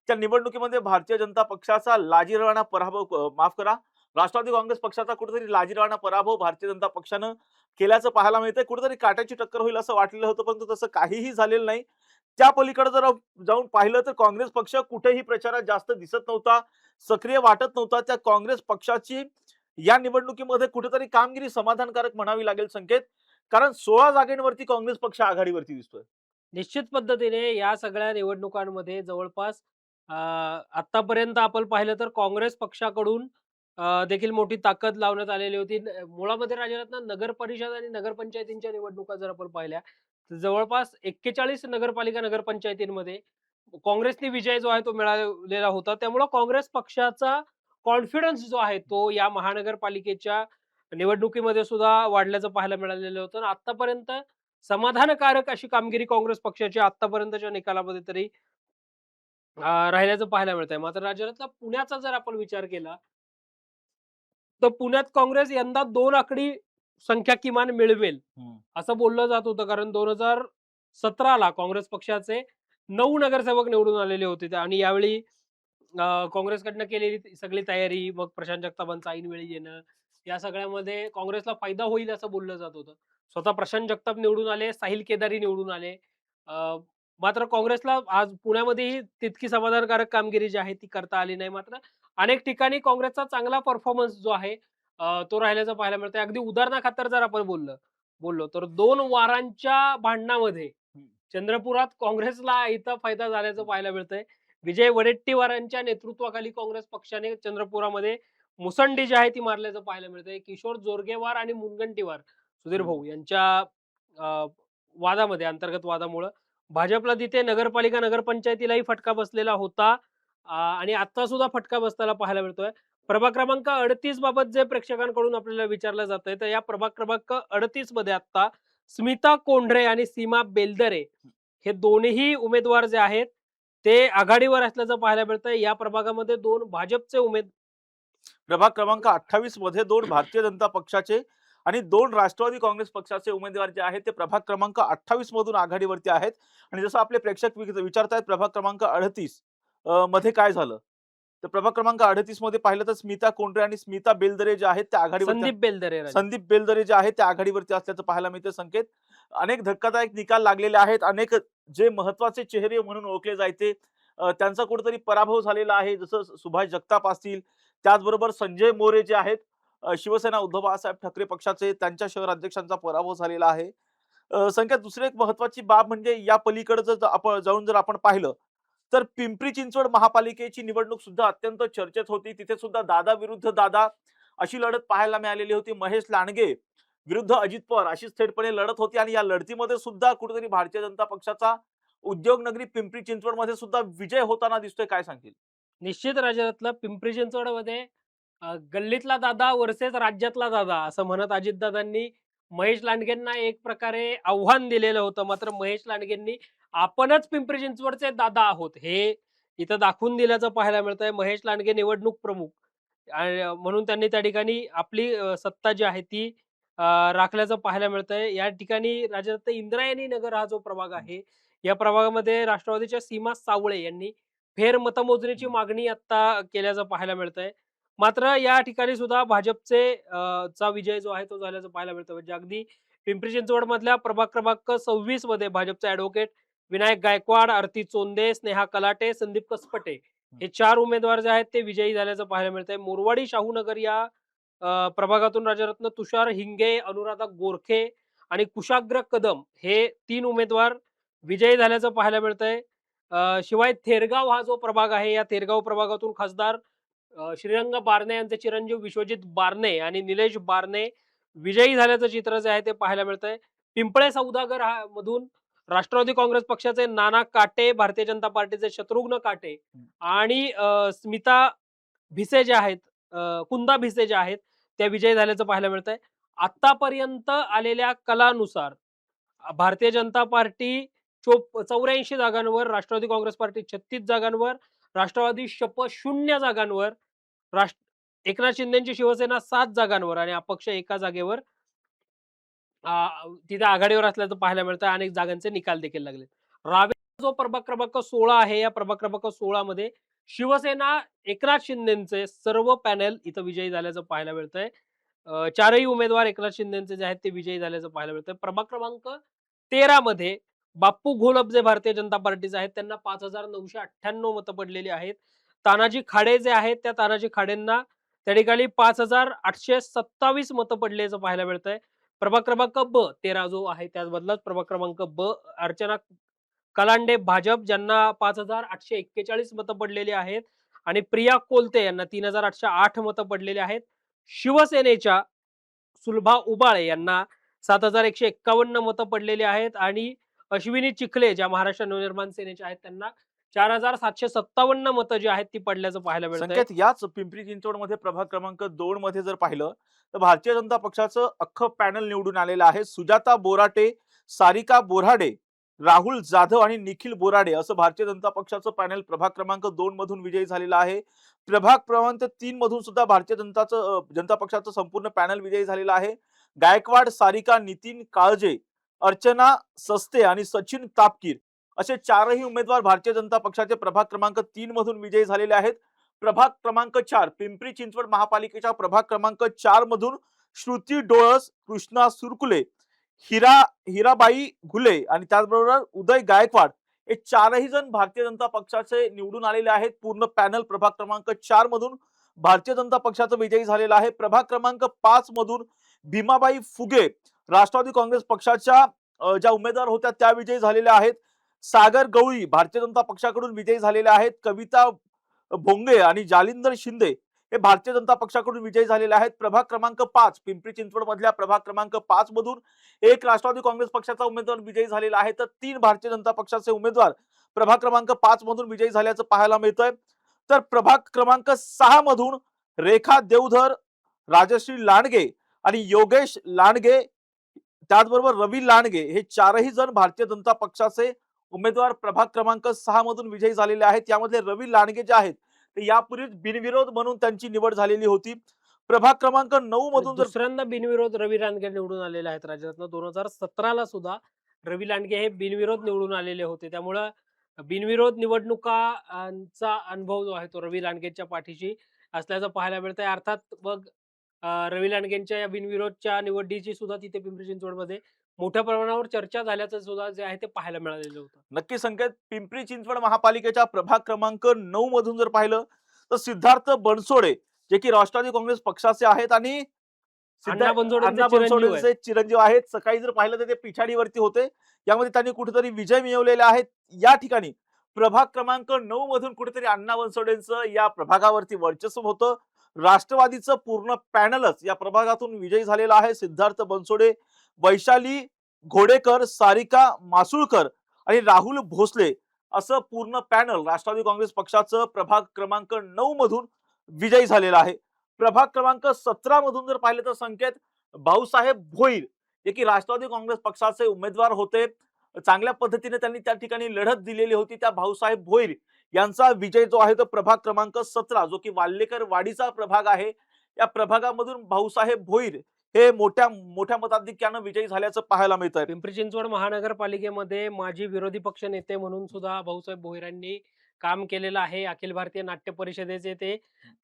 त्या निवडणुकीमध्ये भारतीय जनता पक्षाचा लाजिरवाणा पराभव माफ करा, राष्ट्रवादी काँग्रेस पक्षाचा कुठेतरी लाजिरवाणा पराभव भारतीय जनता पक्षानं केल्याचं पाहायला मिळतंय. कुठेतरी काट्याची टक्कर होईल असं वाटलेलं होतं, परंतु तसं काहीही झालेलं नाही. त्या पलीकडे जर जाऊन पाहिलं तर काँग्रेस पक्ष कुठेही प्रचारात जास्त दिसत नव्हता, सक्रिय वाटत नव्हता. त्या काँग्रेस पक्षाची या निवडणुकीमध्ये कुठेतरी कामगिरी समाधानकारक म्हणावी लागेल संकेत. कारण 16 जागेवरती काँग्रेस पक्ष आघाडीवरती दिसतोय. निश्चित पद्धतीने या सगळ्या निवडणुकांमध्ये जवळपास आतापर्यंत आपण पाहिलं तर काँग्रेस पक्षाकडून देखील मोठी ताकद लावण्यात आलेली होती. मुळामध्ये राजरत्न नगर परिषद आणि नगरपंचायतींच्या निवडणुका जर आपण पाहिल्या, तर जवळपास 41 नगरपालिका, नगरपंचायतींमध्ये काँग्रेसने विजय जो आहे तो मिळवलेला होता. त्यामुळं काँग्रेस पक्षाचा कॉन्फिडन्स जो आहे तो या महानगरपालिकेच्या निवडणुकीमध्ये सुद्धा वाढल्याचं पाहायला मिळालेलं होतं. आणि आत्तापर्यंत समाधानकारक अशी कामगिरी काँग्रेस पक्षाची आत्तापर्यंतच्या निकालामध्ये तरी राहिल्याचं पाहायला मिळतंय. मात्र राज्यातला पुण्याचा जर आपण विचार केला, तर पुण्यात काँग्रेस यंदा 2 आकडी संख्या किमान मिळवेल, असं बोललं जात होतं. कारण 2017ला काँग्रेस पक्षाचे 9 नगरसेवक निवडून आलेले होते आणि यावेळी काँग्रेसकडनं केलेली सगळी तयारी, मग प्रशांत जगतापांचं ऐनवेळी येणं, या सगळ्यामध्ये काँग्रेसला फायदा होईल असं बोललं जात होतं. स्वतः प्रशांत जगताप निवडून आले, साहिल केदारी निवडून आले. मात्र काँग्रेसला आज पुण्यामध्येही तितकी समाधानकारक कामगिरी जी आहे ती करता आली नाही. मात्र अनेक ठिकाणी काँग्रेसचा चांगला परफॉर्मन्स जो आहे तो राहिल्याचं पाहायला मिळतंय. अगदी उदाहरणाखातर जर आपण बोललो तर 2 वारांच्या भांडणामध्ये चंद्रपुरात काँग्रेसला इथं फायदा झाल्याचं पाहायला मिळतंय. विजय वडेट्टीवारांच्या नेतृत्वाखाली काँग्रेस पक्षाने चंद्रपुरामध्ये मुसंडी जी आहे ती मारल्याचं पाहायला मिळतंय. किशोर जोरगेवार आणि मुनगंटीवार सुधीर भाऊ यांच्या अ, वादामध्ये, अंतर्गत वादामुळं भाजपला तिथे नगरपालिका, नगरपंचायतीलाही फटका बसलेला होता. आणि आता सुद्धा फटका बसताना पाहायला मिळतोय. प्रभाग क्रमांक 38 बाबत जे प्रेक्षकांकडून आपल्याला विचारलं जातंय, तर या प्रभाग क्रमांक 38 मध्ये आता स्मिता कोंढरे आणि सीमा बेलदरे हे दोन्हीही उमेदवार जे आहेत, ते आघाडीवर असल्याचं पाहायला मिळतंय. या प्रभागामध्ये 2 भाजपचे प्रभाग क्रमांक 28 मध्ये 2 भारतीय जनता पक्षाचे आणि 2 राष्ट्रवादी काँग्रेस पक्षाचे उमेदवार जे आहेत ते प्रभाग क्रमांक 28 मधून आघाडीवरती आहेत. आणि जसं आपले प्रेक्षक विचारतायत प्रभाग क्रमांक 38 मध्ये काय झालं? तर प्रभाग क्रमांक 38 मध्ये पाहिलं तर स्मिता कोंढरे आणि स्मिता बेलदरे जे आहेत त्या आघाडीवरती संदीप बेलदरे. संदीप बेलदरे जे आहेत त्या आघाडीवरती असल्याचं पाहायला मिळतं संकेत. अनेक धक्कादायक निकाल लागलेले आहेत. अनेक जे महत्वाचे चेहरे म्हणून ओळखले जायचे त्यांचा कुठेतरी पराभव झालेला आहे. जसं सुभाष जगताप असतील, त्याचबरोबर संजय मोरे जे आहेत शिवसेना उद्धव बाळासाहेब ठाकरे पक्षाचे त्यांच्या शहर अध्यक्षांचा पराभव झालेला आहे. संकेत दुसरी एक महत्वाची बाब म्हणजे या पलीकडे जर आपण जाऊन जर आपण पाहिलं तर पिंपरी चिंचवड महापालिकेची निवडणूक सुद्धा अत्यंत चर्चेत होती. तिथे सुद्धा दादा विरुद्ध दादा अशी लढत पाहायला मिळालेली होती. महेश लांडगे विरुद्ध अजित पवार अशी थेटपणे लढत होती आणि या लढतीमध्ये सुद्धा कुठेतरी भारतीय जनता पक्षाचा उद्योग नगरी पिंपरी चिंचवड मध्ये सुद्धा विजय होताना दिसतोय. काय सांगतील? निश्चित राज्यातलं पिंपरी चिंचवडमध्ये गल्लीतला दादा वर्सेस राज्यातला दादा असं म्हणत अजितदादांनी महेश लांडगेंना एक प्रकारे आव्हान दिलेलं होतं. मात्र महेश लांडगेंनी आपणच पिंपरी चिंचवडचे दादा आहोत हे इथं दाखवून दिल्याचं पाहायला मिळतंय. महेश लांडगे निवडणूक प्रमुख आणि म्हणून त्यांनी त्या ठिकाणी आपली सत्ता जी आहे ती राखल्याचं पाहायला मिळतंय. या ठिकाणी राज्यात इंद्रायणी नगर हा जो प्रभाग आहे, या प्रभागामध्ये राष्ट्रवादीच्या सीमा सावळे यांनी फेर मतमोजणीची मागणी आता केल्याचं पाहायला मिळतंय. मात्र या ठिकाणी सुद्धा भाजपचे चा विजय जो आहे तो झाल्याचं पाहायला मिळतं. म्हणजे अगदी पिंपरी चिंचवड मधल्या प्रभाग क्रमांक 26 मध्ये भाजपचे ॲडव्होकेट विनायक गायकवाड, आरती चोंदे, स्नेहा कलाटे, संदीप कसपटे हे 4 उमेदवार जे आहेत ते विजयी झाल्याचं पाहायला मिळतंय. मोरवाडी शाहूनगर या प्रभागातून राजरत्न तुषार हिंगे, अनुराधा गोरखे आणि कुशाग्र कदम हे 3 उमेदवार विजयी झाल्याचं पाहायला मिळतंय. शिवाय थेरगाव हा जो प्रभाग आहे, या थेरगाव प्रभागातून खासदार श्रीरंग बारणे यांचे चिरंजीव विश्वजित बारणे आणि निलेश बारणे विजयी झाल्याचं चित्र जे आहे ते पाहायला मिळतंय. पिंपळे सौदागर मधून राष्ट्रवादी काँग्रेस पक्षाचे नाना काटे, भारतीय जनता पार्टीचे शत्रुघ्न काटे आणि स्मिता भिसे जे आहेत, कुंदा भिसे जे आहेत त्या विजयी झाल्याचं पाहायला मिळतंय. आतापर्यंत आलेल्या कलानुसार भारतीय जनता पार्टी 84 जागांवर, राष्ट्रवादी काँग्रेस पार्टी 36 जागांवर, राष्ट्रवादी शपथ 0 जागांवर, एकनाथ शिंदेची शिवसेना 7 जागांवर आणि अपक्ष 1 जागेवर तिथे आघाडीवर असल्याचं पाहायला मिळतं. अनेक जागांचे निकाल देखील लागले. रावेर जो प्रभाग क्रमांक 16 आहे, या प्रभाग क्रमांक 16 मध्ये शिवसेना एकनाथ शिंदेचे सर्व पॅनल इथं विजयी झाल्याचं पाहायला मिळतंय. चारही उमेदवार एकनाथ शिंदेचे जे आहेत ते विजयी झाल्याचं पाहायला मिळतंय. प्रभाग क्रमांक 13 मध्ये बाप्पू घोलप जे भारतीय जनता पार्टीचे आहेत त्यांना 5,998 मतं पडलेली आहेत. तानाजी खाडे जे आहेत त्या तानाजी खाडेंना त्या ठिकाणी 5,827 मतं पडल्याचं पाहायला मिळतंय. प्रभाग क्रमांक ब 13 जो आहे त्याबद्दलच प्रभाग क्रमांक ब अर्चना कलांडे भाजप ज्यांना 5,841 मतं पडलेली आहेत आणि प्रिया कोलते यांना 3,808 मतं पडलेली आहेत. शिवसेनेच्या सुलभा उबाळे यांना 7,151 मतं पडलेली आहेत आणि अश्विनी चिखले ज्या महाराष्ट्र नवनिर्माण सेनेच्या आहेत त्यांना 4,757 मतं जी आहेत ती पडल्याचं पाहायला मिळतंय. संकेत, याच पिंपरी चिंचवड मध्ये प्रभाग क्रमांक 2 मध्ये जर पाहिलं तर भारतीय जनता पक्षाचं अख्खं पॅनल निवडून आलेलं आहे. सुजाता बोराटे, सारिका बोराडे, राहुल जाधव आणि निखिल बोराडे असं भारतीय जनता पक्षाचं पॅनल प्रभाग क्रमांक 2 मधून विजयी झालेलं आहे. प्रभाग क्रमांक 3 मधून सुद्धा भारतीय जनता पक्षाचं संपूर्ण पॅनल विजयी झालेलं आहे. गायकवाड, सारिका, नितीन काळजे, अर्चना सस्ते आणि सचिन तापकीर असे चारही उमेदवार भारतीय जनता पक्षाचे प्रभाग क्रमांक 3 मधून विजयी झालेले आहेत. प्रभाग क्रमांक 4 पिंपरी चिंचवड महापालिकेच्या प्रभाग क्रमांक 4 मधून श्रुती डोळस, कृष्णा सुरकुले, हिराबाई घुले आणि त्याचबरोबर उदय गायकवाड हे चारही जण भारतीय जनता पक्षाचे निवडून आलेले आहेत. पूर्ण पॅनल प्रभाग क्रमांक 4 मधून भारतीय जनता पक्षाचं विजयी झालेला आहे. प्रभाग क्रमांक 5 मधून भीमाबाई फुगे राष्ट्रवादी काँग्रेस पक्षाच्या ज्या उमेदवार होत्या त्या विजयी झालेल्या आहेत. सागर गवळी भारतीय जनता पक्षाकडून विजयी झालेले आहेत. कविता भोंगे आणि जालिंदर शिंदे हे भारतीय जनता पक्षाकडून विजयी झालेले आहेत. प्रभाग क्रमांक 5 पिंपरी चिंचवड मधल्या प्रभाग क्रमांक 5 मधून एक राष्ट्रवादी काँग्रेस पक्षाचा उमेदवार विजयी झालेला आहे तर 3 भारतीय जनता पक्षाचे उमेदवार प्रभाग क्रमांक 5 मधून विजयी झाल्याचं पाहायला मिळतंय. तर प्रभाग क्रमांक 6 मधून रेखा देवधर, राजश्री लांडगे आणि योगेश लांडगे त्याचबरोबर रवी लांडगे हे चारही जण भारतीय जनता पक्षाचे उमेदवार प्रभाग क्रमांक 6 मधून विजयी झालेले आहेत. यामध्ये रवी लांडगे जे आहेत ते यापूर्वीच बिनविरोध म्हणून त्यांची निवड झालेली होती. प्रभाग क्रमांक 9 मधून जर दुसऱ्यांदा बिनविरोध रवी लांडगे निवडून आलेले आहेत राज्यातनं. 2017 ला सुद्धा रवी लांडगे हे बिनविरोध निवडून आलेले होते. त्यामुळं बिनविरोध निवडणुकांचा अनुभव जो आहे तो रवी लांडगेंच्या पाठीशी असल्याचं पाहायला मिळतंय. अर्थात मग रवी लांडगेंच्या या बिनविरोधच्या निवडीची सुद्धा तिथे पिंपरी चिंचवडमध्ये मोठ्या प्रमाणावर चर्चा झाल्याचं सुद्धा जे आहे ते पाहायला मिळालेलं होतं. नक्की संकेत, पिंपरी चिंचवड महापालिकेच्या प्रभाग क्रमांक 9 मधून जर पाहिलं तर सिद्धार्थ बनसोडे जे की राष्ट्रवादी काँग्रेस पक्षाचे आहेत आणि अण्णा बनसोडेंचे चिरंजीव आहेत. सकाळी जर पाहिलं तर ते पिछाडीवरती होते. यामध्ये त्यांनी कुठेतरी विजय मिळवलेले आहेत. या ठिकाणी प्रभाग क्रमांक 9 मधून कुठेतरी अण्णा बनसोडेंचं या प्रभागावरती वर्चस्व होतं. राष्ट्रवादीचं पूर्ण पॅनलच या प्रभागातून विजयी झालेला आहे. सिद्धार्थ बनसोडे, वैशाली घोडेकर, सारिका मासुळकर आणि राहुल भोसले असं पूर्ण पॅनल राष्ट्रवादी काँग्रेस पक्षाचं प्रभाग क्रमांक 9 मधून विजयी झालेलं आहे. प्रभाग क्रमांक 17 मधून जर पाहिलं तर संकेत, भाऊसाहेब भोईर जे की राष्ट्रवादी काँग्रेस पक्षाचे उमेदवार होते. चांगल्या पद्धतीने त्यांनी त्या ठिकाणी लढत दिलेली होती. त्या भाऊसाहेब भोईर यांचा विजय जो आहे तो प्रभाग क्रमांक 17 जो की वाल्लेकर वाडीचा प्रभाग आहे या प्रभागामधून भाऊसाहेब भोईर हे मोठ्या मोठ्या मताधिक्यानं विजयी झाल्याचं पाहायला मिळतंय. पिंपरी चिंचवड महानगरपालिकेमध्ये माजी विरोधी पक्ष नेते म्हणून सुद्धा भाऊसाहेब भोईरांनी काम केलेलं आहे. अखिल भारतीय नाट्य परिषदेचे ते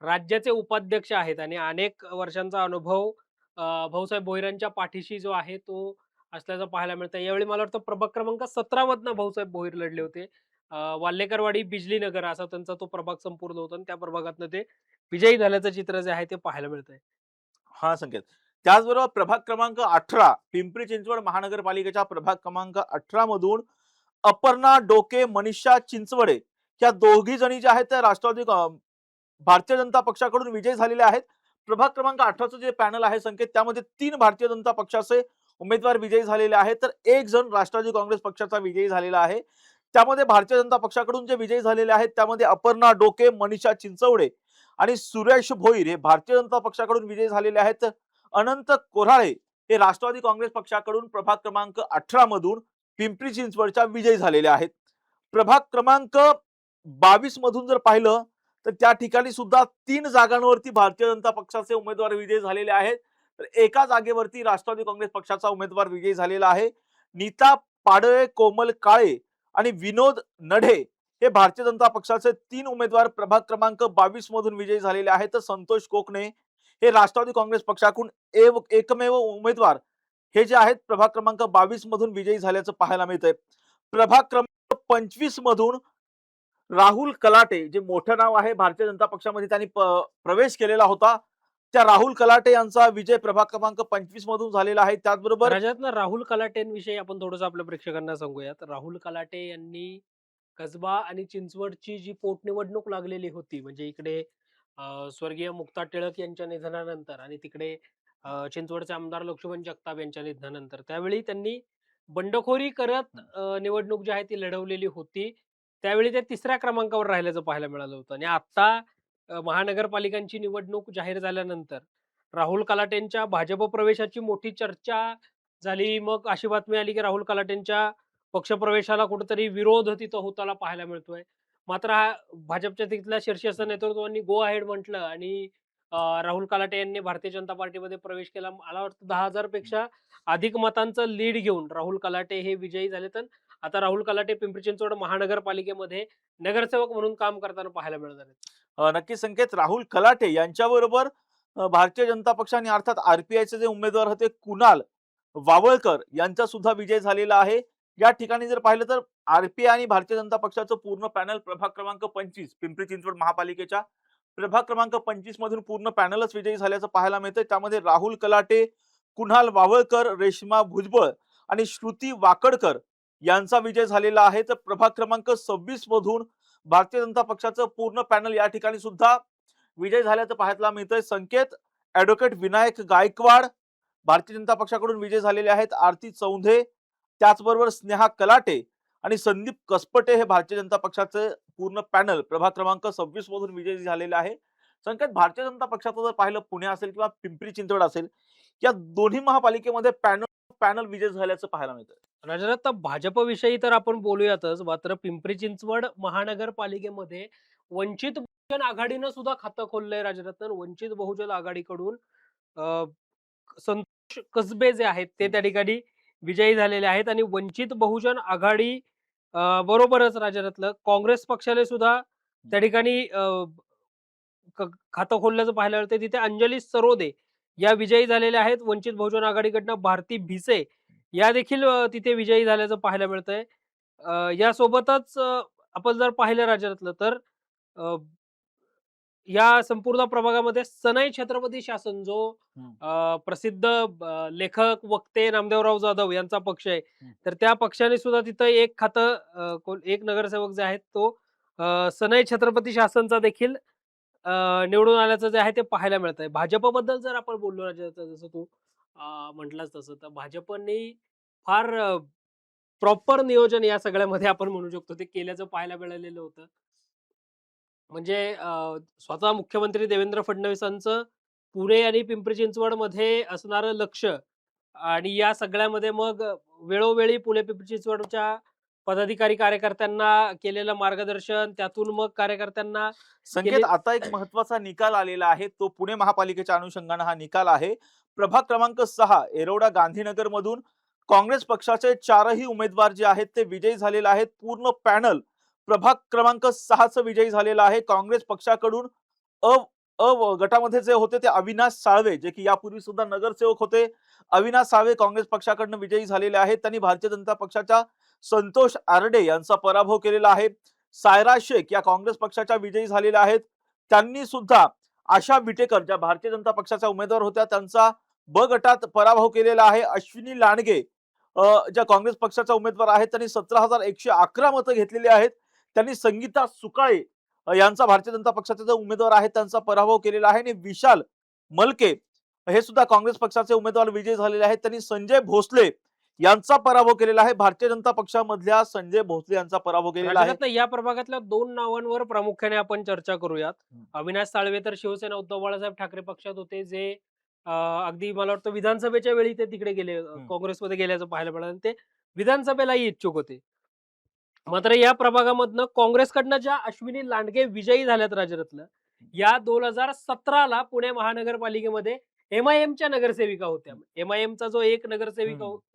राज्याचे उपाध्यक्ष आहेत आणि अनेक वर्षांचा अनुभव भाऊसाहेब भोईरांच्या पाठीशी जो आहे तो असल्याचं पाहायला मिळतं. यावेळी मला वाटतं प्रभाग क्रमांक 17 मधनं भाऊसाहेब भोईर लढले होते. वाल्लेकरवाडी बिजलीनगर असा त्यांचा तो प्रभाग संपूर्ण होता आणि त्या प्रभागातनं ते विजयी झाल्याचं चित्र जे आहे ते पाहायला मिळतंय. हा संकेत, त्याचबरोबर प्रभाग क्रमांक 18 पिंपरी चिंचवड महानगरपालिकेच्या प्रभाग क्रमांक 18 मधून अपर्णा डोके, मनीषा चिंचवडे या दोघी जणी ज्या आहेत त्या राष्ट्रवादी भारतीय जनता पक्षाकडून विजयी झालेले आहेत. प्रभाग क्रमांक 18चं जे पॅनल आहे संकेत त्यामध्ये 3 भारतीय जनता पक्षाचे उमेदवार विजयी झालेले आहेत तर एक जण राष्ट्रवादी काँग्रेस पक्षाचा विजयी झालेला आहे. त्यामध्ये भारतीय जनता पक्षाकडून जे विजयी झालेले आहेत त्यामध्ये अपर्णा डोके, मनीषा चिंचवडे आणि सुरेश भोईर हे भारतीय जनता पक्षाकडून विजयी झालेले आहेत. अनंत कोऱ्हाळे हे राष्ट्रवादी काँग्रेस पक्षाकडून प्रभाग क्रमांक 18 मधून पिंपरी चिंचवडच्या विजयी झालेल्या आहेत. प्रभाग क्रमांक 22 मधून जर पाहिलं तर त्या ठिकाणी सुद्धा 3 जागांवरती भारतीय जनता पक्षाचे उमेदवार विजयी झालेले आहेत. तर एका जागेवरती राष्ट्रवादी काँग्रेस पक्षाचा उमेदवार विजयी झालेला आहे. नीता पाडळे, कोमल काळे आणि विनोद नढे हे भारतीय जनता पक्षाचे 3 उमेदवार प्रभाग क्रमांक 22 मधून विजयी झालेले आहेत. तर संतोष कोकणे हे राष्ट्रवादी काँग्रेस पक्षाकडून एकमेव उमेदवार हे जे आहेत प्रभाग क्रमांक 22 मधून विजयी झाल्याचं पाहायला मिळतंय. प्रभाग क्रमांक 25 मधून राहुल कलाटे जे मोठं नाव आहे भारतीय जनता पक्षामध्ये त्यांनी प्रवेश केलेला होता. त्या राहुल कलाटे यांचा विजय प्रभाग क्रमांक 25 मधून झालेला आहे. त्याचबरोबर राज्यातनं राहुल कलाटेंविषयी आपण थोडंसं आपल्या प्रेक्षकांना सांगूयात. राहुल कलाटे यांनी कसबा आणि चिंचवडची जी पोटनिवडणूक लागलेली होती, म्हणजे इकडे स्वर्गीय मुक्ता टिळक यांच्या निधनानंतर आणि तिकडे चिंचवडचे आमदार लक्ष्मण जगताप यांच्या निधनानंतर त्यावेळी त्यांनी बंडखोरी करत निवडणूक जी आहे ती लढवलेली होती. त्यावेळी ते 3ऱ्या क्रमांकावर राहिल्याचं पाहायला मिळालं होतं आणि आता महानगरपालिकांची निवडणूक जाहीर झाल्यानंतर राहुल कलाटेंच्या भाजप प्रवेशाची मोठी चर्चा झाली. मग अशी बातमी आली की राहुल कलाटेंच्या पक्षप्रवेशाला कुठेतरी विरोध तिथं होताना पाहायला मिळतोय. मात्र हा भाजपच्या तिथल्या शीर्षस्थ नेतृत्वानी गो अहेड म्हटलं आणि राहुल कलाटे यांनी भारतीय जनता पार्टीमध्ये प्रवेश केला. मला वाटतं 10,000 पेक्षा अधिक मतांचं लीड घेऊन राहुल कलाटे हे विजयी झाले. तर आता राहुल कलाटे पिंपरी चिंचवड महानगरपालिकेमध्ये नगरसेवक म्हणून काम करताना पाहायला मिळणार आहेत. नक्की संकेत राहुल कलाटे यांच्याबरोबर भारतीय जनता पक्षाने अर्थात आरपीआयचे जे उमेदवार होते कुणाल वावळकर यांचा सुद्धा विजय झालेला आहे. या ठिकाणी जर पाहिलं तर आरपीआय आणि भारतीय जनता पक्षाचं पूर्ण पॅनल प्रभाग क्रमांक 25 पिंपरी चिंचवड महापालिकेच्या प्रभाग क्रमांक 25 मधून पूर्ण पॅनलच विजयी झाल्याचं पाहायला मिळतंय. त्यामध्ये राहुल कलाटे, कुणाल वावळकर, रेश्मा भुजबळ आणि श्रुती वाकडकर यांचा विजय झालेला आहे. तर प्रभाग क्रमांक 26 मधून भारतीय जनता पक्षाचं पूर्ण पॅनल या ठिकाणी सुद्धा विजय झाल्याचं पाहायला मिळतंय. संकेत ऍडव्होकेट विनायक गायकवाड भारतीय जनता पक्षाकडून विजय झालेले आहेत. आरती चौंधे त्याचबरोबर स्नेहा कलाटे आणि संदीप कसपटे हे भारतीय जनता पक्षाचे पूर्ण पॅनल प्रभाग क्रमांक 26 मधून विजयी झालेले आहे. संकेत भारतीय जनता पक्षाचं जर पाहिलं पुणे असेल किंवा पिंपरी चिंचवड असेल या दोन्ही महापालिकेमध्ये पॅनल पॅनल विजय झाल्याचं पाहायला मिळतं. राजरत्न भाजपविषयी तर आपण बोलूयातच, मात्र पिंपरी चिंचवड महानगरपालिकेमध्ये वंचित बहुजन आघाडीनं सुद्धा खातं खोललंय राजरत्न. वंचित बहुजन आघाडीकडून अ, संतोष कसबे जे आहेत ते त्या ठिकाणी विजयी झालेले आहेत आणि वंचित बहुजन आघाडी बरोबरच राजरत्न काँग्रेस पक्षाने सुद्धा त्या ठिकाणी खातं खोलल्याचं पाहायला मिळतंय. तिथे अंजली सरोदे या विजयी झालेल्या आहेत. वंचित बहुजन आघाडीकडनं भारती भिसे या देखील तिथे विजयी झाल्याचं पाहायला मिळतंय. यासोबतच आपण जर पाहिलं राज्यातलं तर अ, या संपूर्ण प्रभागामध्ये सनाई छत्रपती शासन जो प्रसिद्ध लेखक वक्ते नामदेवराव जाधव यांचा पक्ष आहे. तर त्या पक्षाने सुद्धा तिथं एक खातं एक नगरसेवक जे आहेत तो सनाई छत्रपती शासनचा देखील निवडून आल्याचं जे आहे ते पाहायला मिळतंय. भाजपबद्दल जर आपण बोललो राज्याचं जसं तू म्हटलास तसं तर भाजपने फार प्रॉपर नियोजन या सगळ्यामध्ये आपण म्हणू शकतो ते केल्याचं पाहायला मिळालेलं होतं. म्हणजे स्वतः मुख्यमंत्री देवेंद्र फडणवीसांचं पुणे आणि पिंपरी चिंचवडमध्ये असणारं लक्ष आणि या सगळ्यामध्ये मग वेळोवेळी पुणे पिंपरी चिंचवडच्या पदाधिकारी कार्यकर्त्यांना केलेलं मार्गदर्शन त्यातून मग कार्यकर्त्यांना संकेत आता एक महत्वाचा निकाल आलेला आहे. तो पुणे महापालिकेच्या अनुषंगाने हा निकाल आहे. प्रभाग क्रमांक 6 येरवडा गांधीनगर मधून काँग्रेस पक्षाचे 4ही उमेदवार जे आहेत ते विजयी झालेले आहेत. पूर्ण पॅनल प्रभाग क्रमांक 6 चं विजयी झालेला आहे. काँग्रेस पक्षाकडून अ अ गटामध्ये जे होते ते अविनाश साळवे जे की यापूर्वी सुद्धा नगरसेवक होते. अविनाश साळवे काँग्रेस पक्षाकडून विजयी झालेले आहेत. त्यांनी भारतीय जनता पक्षाच्या संतोष आरडे यांचा पराभव केलेला आहे. सायरा शेख या काँग्रेस पक्षाच्या विजयी झालेल्या आहेत. त्यांनी सुद्धा आशा विटेकर ज्या भारतीय जनता पक्षाच्या उमेदवार होत्या त्यांचा ब गटात पराभव केलेला आहे. अश्विनी लांडगे ज्या काँग्रेस पक्षाच्या उमेदवार आहेत त्यांनी 17,111 मतं घेतलेली आहेत. त्यांनी संगीता सुकाळे यांचा भारतीय जनता पक्षाचे जे उमेदवार आहेत त्यांचा पराभव केलेला आहे. आणि विशाल मलके हे सुद्धा काँग्रेस पक्षाचे उमेदवार विजयी झालेले आहेत. त्यांनी संजय भोसले यांचा पराभव केलेला आहे. भारतीय जनता पक्षामधल्या संजय भोसले यांचा पराभव केलेला आहे. राज्यातल्या या प्रभागातल्या 2 नावांवर प्रामुख्याने आपण चर्चा करूयात. अविनाश साळवे तर शिवसेना उद्धव बाळासाहेब ठाकरे पक्षात होते जे अगदी मला वाटतं विधानसभेच्या वेळी ते तिकडे गेले काँग्रेसमध्ये गेल्याचं पाहायला मिळालं. ते विधानसभेलाही इच्छुक होते. मात्र या प्रभागामधनं काँग्रेसकडनं ज्या अश्विनी लांडगे विजयी झाल्यात राजरत्न, या 2017ला पुणे महानगरपालिकेमध्ये एमआयएमच्या नगरसेविका होत्या. एमआयएमचा जो एक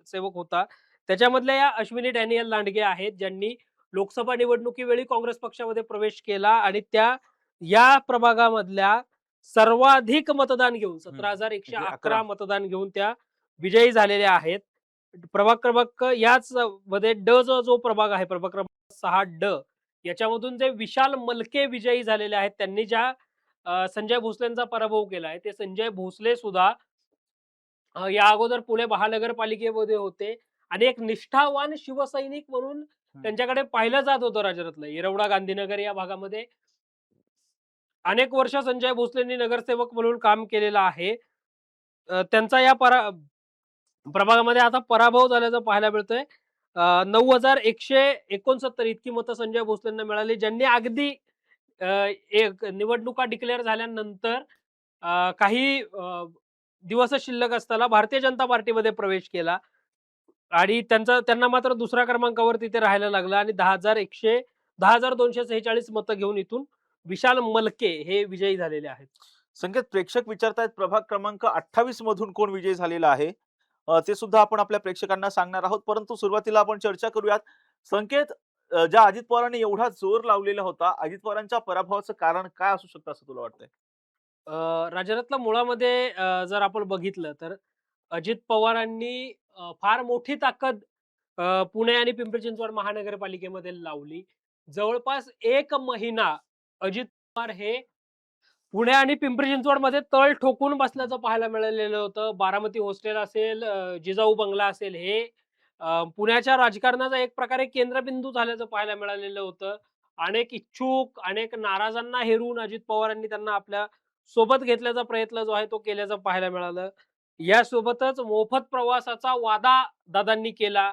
सेवक होता, त्याच्यामधल्या या अश्विनी डॅनियल लांडगे आहेत, ज्यांनी लोकसभा निवडणुकीवेळी काँग्रेस पक्षामध्ये प्रवेश केला आणि या प्रभागामधल्या सर्वाधिक मतदान घेऊन 17,111 मतदान घेऊन त्या विजयी झालेल्या आहेत. प्रभाग क्रमांक याच मध्ये जो प्रभाग आहे, प्रभाग क्रमांक 6 याच्यामधून जे विशाल मलके विजयी झालेले आहेत, त्यांनी ज्या संजय भोसलेंचा पराभव केलाय, ते संजय भोसले सुद्धा या अगोदर पुणे महानगरपालिकेमध्ये होते आणि एक निष्ठावान शिवसैनिक म्हणून त्यांच्याकडे पाहिलं जात होतं राजरत्न. येरवडा गांधीनगर या भागामध्ये अनेक वर्ष संजय भोसलेंनी नगरसेवक म्हणून काम केलेलं आहे. त्यांचा या प्रभागामध्ये आता पराभव झाल्याचं पाहायला मिळतंय. 9,169 इतकी मतं संजय भोसलेंना मिळाली, ज्यांनी अगदी एक निवडणुका डिक्लेअर झाल्यानंतर काही दिवसच शिल्लक असताना भारतीय जनता पार्टीमध्ये प्रवेश केला आणि त्यांना मात्र दुसऱ्या क्रमांकावर तिथे राहायला लागलं आणि 10,246 मतं घेऊन इथून विशाल मलके हे विजयी झालेले आहेत. संकेत, प्रेक्षक विचारतायत प्रभाग क्रमांक 28 मधून कोण विजयी झालेला आहे, ते सुद्धा आपण आपल्या प्रेक्षकांना सांगणार आहोत. परंतु सुरुवातीला आपण चर्चा करूयात. संकेत, ज्या अजित पवारांनी एवढा जोर लावलेला होता, अजित पवारांच्या पराभवाचं कारण काय असू शकतं असं तुला वाटतंय? राजरत्न मुळामध्ये जर आपण बघितलं तर अजित पवारांनी फार मोठी ताकद पुणे आणि पिंपरी चिंचवड महानगरपालिकेमध्ये लावली. जवळपास 1 महिना अजित पवार हे पुणे आणि पिंपरी चिंचवडमध्ये तळ ठोकून बसल्याचं पाहायला मिळालेलं होतं. बारामती हॉस्टेल असेल, जिजाऊ बंगला असेल, हे पुण्याच्या राजकारणाचा एक प्रकारे केंद्रबिंदू झाल्याचं पाहायला मिळालेलं होतं. अनेक इच्छुक, अनेक नाराजांना हेरून अजित पवारांनी त्यांना आपल्या सोबत घेतल्याचा प्रयत्न जो आहे तो केल्याचं पाहायला मिळालं. यासोबतच मोफत प्रवासाचा वादा दादांनी केला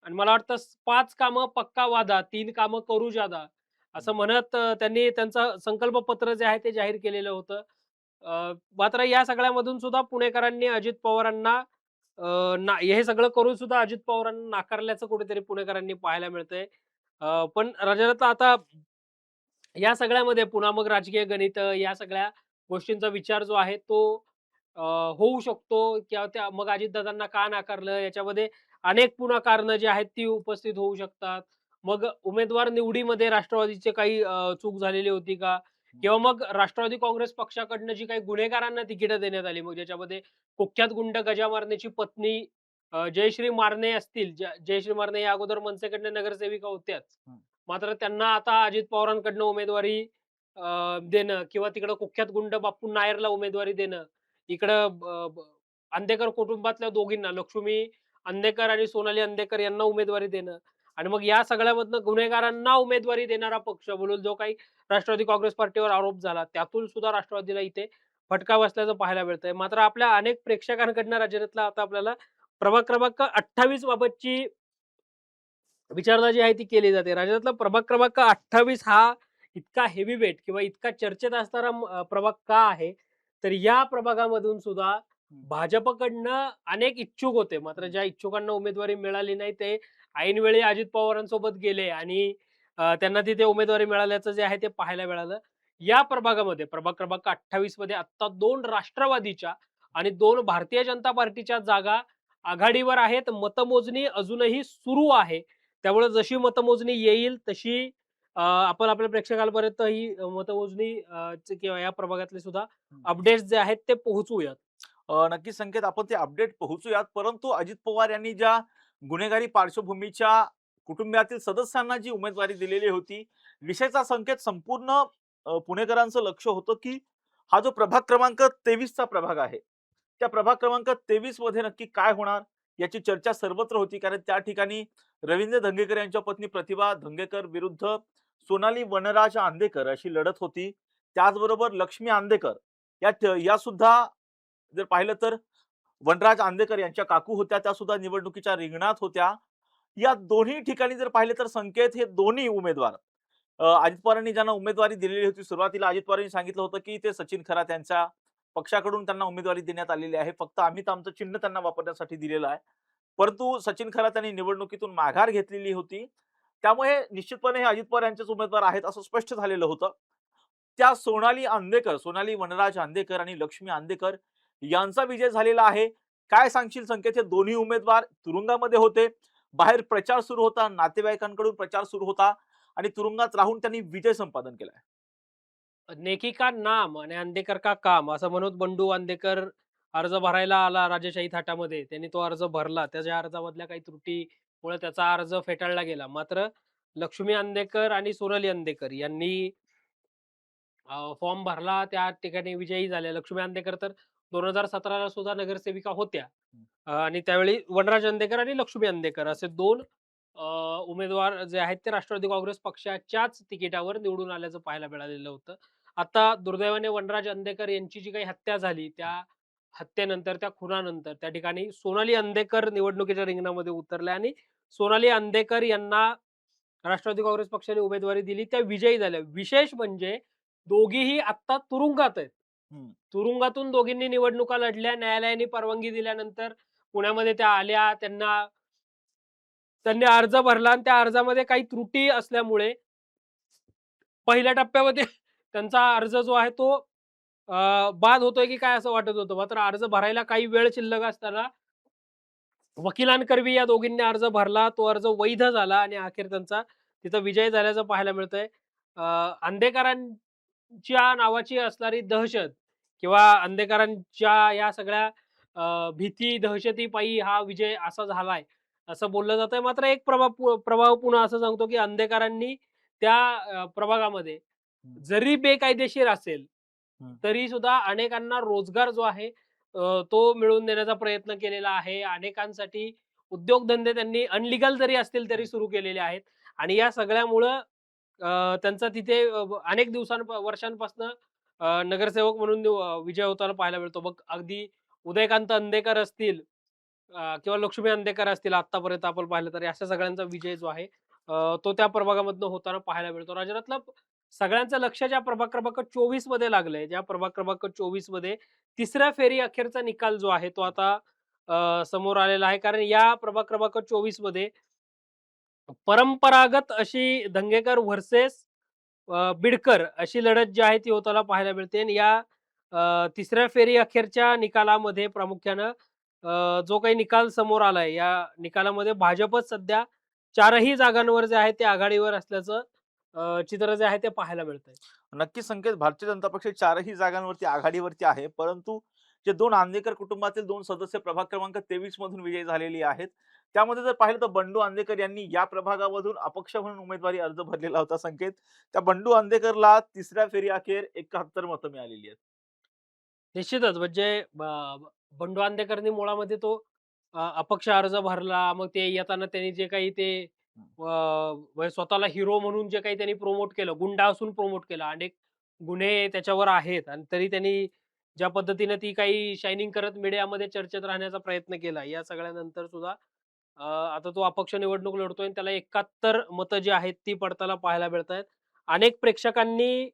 आणि मला वाटतं 5 कामं पक्का वादा, 3 कामं करू जादा असं म्हणत त्यांनी त्यांचं संकल्पपत्र जे आहे ते जाहीर केलेलं होतं. मात्र या सगळ्यामधून सुद्धा पुणेकरांनी अजित पवारांना हे सगळं करून सुद्धा अजित पवारांना नाकारल्याचं कुठेतरी पुणेकरांनी पाहायला मिळतंय. पण राजरत्न आता या सगळ्यामध्ये पुन्हा मग राजकीय गणित या सगळ्या गोष्टींचा विचार जो आहे तो होऊ शकतो किंवा त्या मग अजितदादांना का नाकारलं याच्यामध्ये अनेक पुन्हा कारणं जी आहेत ती उपस्थित होऊ शकतात. मग उमेदवार निवडीमध्ये राष्ट्रवादीचे काही चूक झालेली होती का? किंवा मग राष्ट्रवादी काँग्रेस पक्षाकडनं जी काही गुन्हेगारांना तिकीटं देण्यात आली, मग ज्याच्यामध्ये कुख्यात गुंड गजा मारनेची पत्नी जयश्री मारणे असतील. जयश्री मारणे या अगोदर मनसेकडनं नगरसेविका होत्याच. मात्र त्यांना आता अजित पवारांकडनं उमेदवारी देणं किंवा तिकडं कुख्यात गुंड बाप्पू नायरला उमेदवारी देणं, इकडं अंधेकर कुटुंबातल्या दोघींना, लक्ष्मी अंधेकर आणि सोनाली अंधेकर यांना उमेदवारी देणं आणि मग या सगळ्यामधनं गुन्हेगारांना उमेदवारी देणारा पक्ष बोलून जो काही राष्ट्रवादी काँग्रेस पार्टीवर आरोप झाला, त्यातून सुद्धा राष्ट्रवादीला इथे फटका बसल्याचं पाहायला मिळतंय. मात्र आपल्या अनेक प्रेक्षकांकडनं राज्यातला आता आपल्याला प्रभाग क्रमांक 28 बाबतची विचारणा जी आहे ती केली जाते. राज्यातला प्रभाग क्रमांक 28 हा इतका हेवी वेट किंवा इतका चर्चेत असणारा प्रभाग का आहे? तर या प्रभागामधून सुद्धा भाजपकडनं अनेक इच्छुक होते. मात्र ज्या इच्छुकांना उमेदवारी मिळाली नाही ते ऐनवेळी अजित पवारांसोबत गेले आणि त्यांना तिथे उमेदवारी मिळाल्याचं जे आहे ते पाहायला मिळालं. या प्रभागामध्ये प्रभाग क्रमांक 28 मध्ये आता 2 राष्ट्रवादीच्या आणि 2 भारतीय जनता पार्टीच्या जागा आघाडीवर आहेत. मतमोजणी अजूनही सुरू आहे. त्यामुळे जशी मतमोजणी येईल तशी आपण आपल्या प्रेक्षकांपर्यंत ही मतमोजणी किंवा या प्रभागातले सुद्धा अपडेट्स जे आहेत ते पोहोचवूयात. नक्कीच संकेत, आपण ते अपडेट पोहोचूयात. परंतु अजित पवार यांनी ज्या गुन्हेगारी पार्श्वभूमीच्या कुटुंबातील सदस्यांना जी उमेदवारी दिलेली होती, विषयाचा संकेत संपूर्ण पुणेकरांचं लक्ष होतं की हा जो प्रभाग क्रमांक 23 चा प्रभाग आहे, त्या प्रभाग क्रमांक 23 मध्ये नक्की काय होणार याची चर्चा सर्वत्र होती. कारण त्या ठिकाणी रवींद्र धंगेकर यांच्या पत्नी प्रतिभा धंगेकर विरुद्ध सोनाली वनराज आंदेकर अशी लढत होती. त्याचबरोबर लक्ष्मी आंदेकर या सुद्धा जर पाहिलं तर वनराज आंदेकर यांच्या काकू होत्या, त्या सुद्धा निवडणुकीच्या रिंगणात होत्या. या दोन्ही ठिकाणी जर पाहिलं तर संकेत, हे दोन्ही उमेदवार अजित पवारांनी ज्यांना उमेदवारी दिलेली होती, सुरुवातीला अजित पवारांनी सांगितलं होतं की ते सचिन खरात यांच्या पक्षाकडून त्यांना उमेदवारी देण्यात आलेली आहे, फक्त आम्ही तर आमचं चिन्ह त्यांना वापरण्यासाठी दिलेलं आहे. परंतु सचिन खरात यांनी निवडणुकीतून माघार घेतलेली होती. त्यामुळे निश्चितपणे हे अजित पवार यांचेच उमेदवार आहेत असं स्पष्ट झालेलं होतं. त्या सोनाली वनराज अंदेकर आणि लक्ष्मी अंदेकर यांचा विजय झालेला आहे. काय सांगशील संकेत? हे दोन्ही उमेदवार तुरुंगामध्ये होते. बाहेर प्रचार सुरू होता, नातेवाईकांकडून प्रचार सुरू होता आणि तुरुंगात राहून त्यांनी विजय संपादन केलाय. नेकी का नाम आणि अंधेकर का काम असं म्हणत बंडू अंधेकर अर्ज भरायला आला राजेशाही थाटामध्ये. त्यांनी तो अर्ज भरला. त्याच्या अर्जामधल्या काही त्रुटीमुळे त्याचा अर्ज फेटाळला गेला. मात्र लक्ष्मी अंधेकर आणि सोनाली अंधेकर यांनी फॉर्म भरला. त्या ठिकाणी विजयी झाल्या. लक्ष्मी अंधेकर तर 2017 ला सुद्धा नगरसेविका होत्या. आणि त्यावेळी वनराज अंधेकर आणि लक्ष्मी अंधेकर असे 2 उमेदवार जे आहेत ते राष्ट्रवादी काँग्रेस पक्षाच्याच तिकिटावर निवडून आल्याचं पाहायला मिळालेलं होतं. आता दुर्दैवाने वनराज अंधेकर यांची जी काही हत्या झाली, त्या हत्येनंतर, त्या खुनानंतर त्या ठिकाणी सोनाली अंधेकर निवडणुकीच्या रिंगणामध्ये उतरल्या आणि सोनाली अंधेकर यांना राष्ट्रवादी काँग्रेस पक्षाने उमेदवारी दिली. त्या विजयी झाल्या. विशेष म्हणजे दोघीही आत्ता तुरुंगात आहेत. हं. तुरुंगातून दोघींनी निवडणुका लढल्या. न्यायालयाने परवानगी दिल्यानंतर पुण्यामध्ये त्या आल्या. त्यांनी अर्ज भरला आणि त्या अर्जामध्ये काही त्रुटी असल्यामुळे पहिल्या टप्प्यामध्ये त्यांचा अर्ज जो आहे तो बाद होतोय की काय असं वाटत होतं. मात्र अर्ज भरायला काही वेळ शिल्लक असताना वकिलांकरवी या दोघींनी अर्ज भरला. तो अर्ज वैध झाला आणि अखेर त्यांचा तिथं विजय झाल्याचं पाहायला मिळतंय. अंधेकरांच्या नावाची असणारी दहशत किंवा अंधेकरांच्या या सगळ्या भीती, दहशतीपायी हा विजय असा झालाय, असं बोललं जातंय. मात्र एक प्रभाव पुन्हा असं सांगतो, की अंधेकरांनी त्या प्रभागामध्ये हं. जरी बेकायदेशीर असेल, हं. तरी सुद्धा अनेकांना रोजगार जो आहे तो मिळवून देण्याचा प्रयत्न केलेला आहे. अनेकांसाठी उद्योगधंदे त्यांनी अनलीगल जरी असतील तरी सुरू केलेले आहेत आणि या सगळ्यामुळं त्यांचा तिथे अनेक वर्षांपासून नगरसेवक म्हणून विजय होताना पाहायला मिळतो. मग अगदी उदयकांत अंधेकर असतील किंवा लक्ष्मी अंधेकर असतील आत्तापर्यंत आपण पाहिलं तर अशा सगळ्यांचा विजय जो आहे तो त्या प्रभागामधनं होताना पाहायला मिळतो. राज्यातलं सगळ्यांचं लक्ष ज्या प्रभाग क्रमांक 24 मध्ये लागलंय, ज्या प्रभाग क्रमांक 24 मध्ये तिसऱ्या फेरी अखेरचा निकाल जो आहे तो आता समोर आलेला आहे. कारण या प्रभाग क्रमांक 24 मध्ये परंपरागत अशी दंगेकर व्हर्सेस बिडकर अशी लढत जी आहे ती होताना पाहायला मिळते. आणि या तिसऱ्या फेरी अखेरच्या निकालामध्ये प्रामुख्यानं जो काही निकाल समोर आलाय, या निकालामध्ये भाजपच सध्या 4ही जागांवर जे आहे ते आघाडीवर असल्याचं चित्र जे आहे ते पाहायला मिळतंय. नक्की संकेत भारतीय जनता पक्ष 4ही जागांवरती आघाडीवरती आहे. परंतु जे 2 आंदेकर कुटुंबातील 2 सदस्य प्रभाग क्रमांक 23 मधून विजयी झालेली आहेत. त्यामध्ये जर पाहिलं तर बंडू अंधेकर यांनी या प्रभागामधून अपक्ष म्हणून उमेदवारी अर्ज भरलेला होता संकेत. त्या बंडू अंधेकरला तिसऱ्या फेरी अखेर 71 मतं मिळालेली आहेत. निश्चितच म्हणजे बंडू अंधेकरनी मुळामध्ये तो अपक्ष अर्ज भरला. मग ते येताना त्यांनी जे काही ते म्हणजे स्वतःला हिरो म्हणून जे काही त्यांनी प्रमोट केलं, गुंडा असून प्रमोट केलं. अनेक गुन्हे त्याच्यावर आहेत आणि तरी त्यांनी ज्या पद्धतीने ती काही शायनिंग करत मीडियामध्ये चर्चेत राहण्याचा प्रयत्न केला. या सगळ्यानंतर सुद्धा आता तो अपक्ष निवडणूक लढतोय आणि त्याला 71 मतं जी आहेत ती पडताना पाहायला मिळतायत. अनेक प्रेक्षकांनी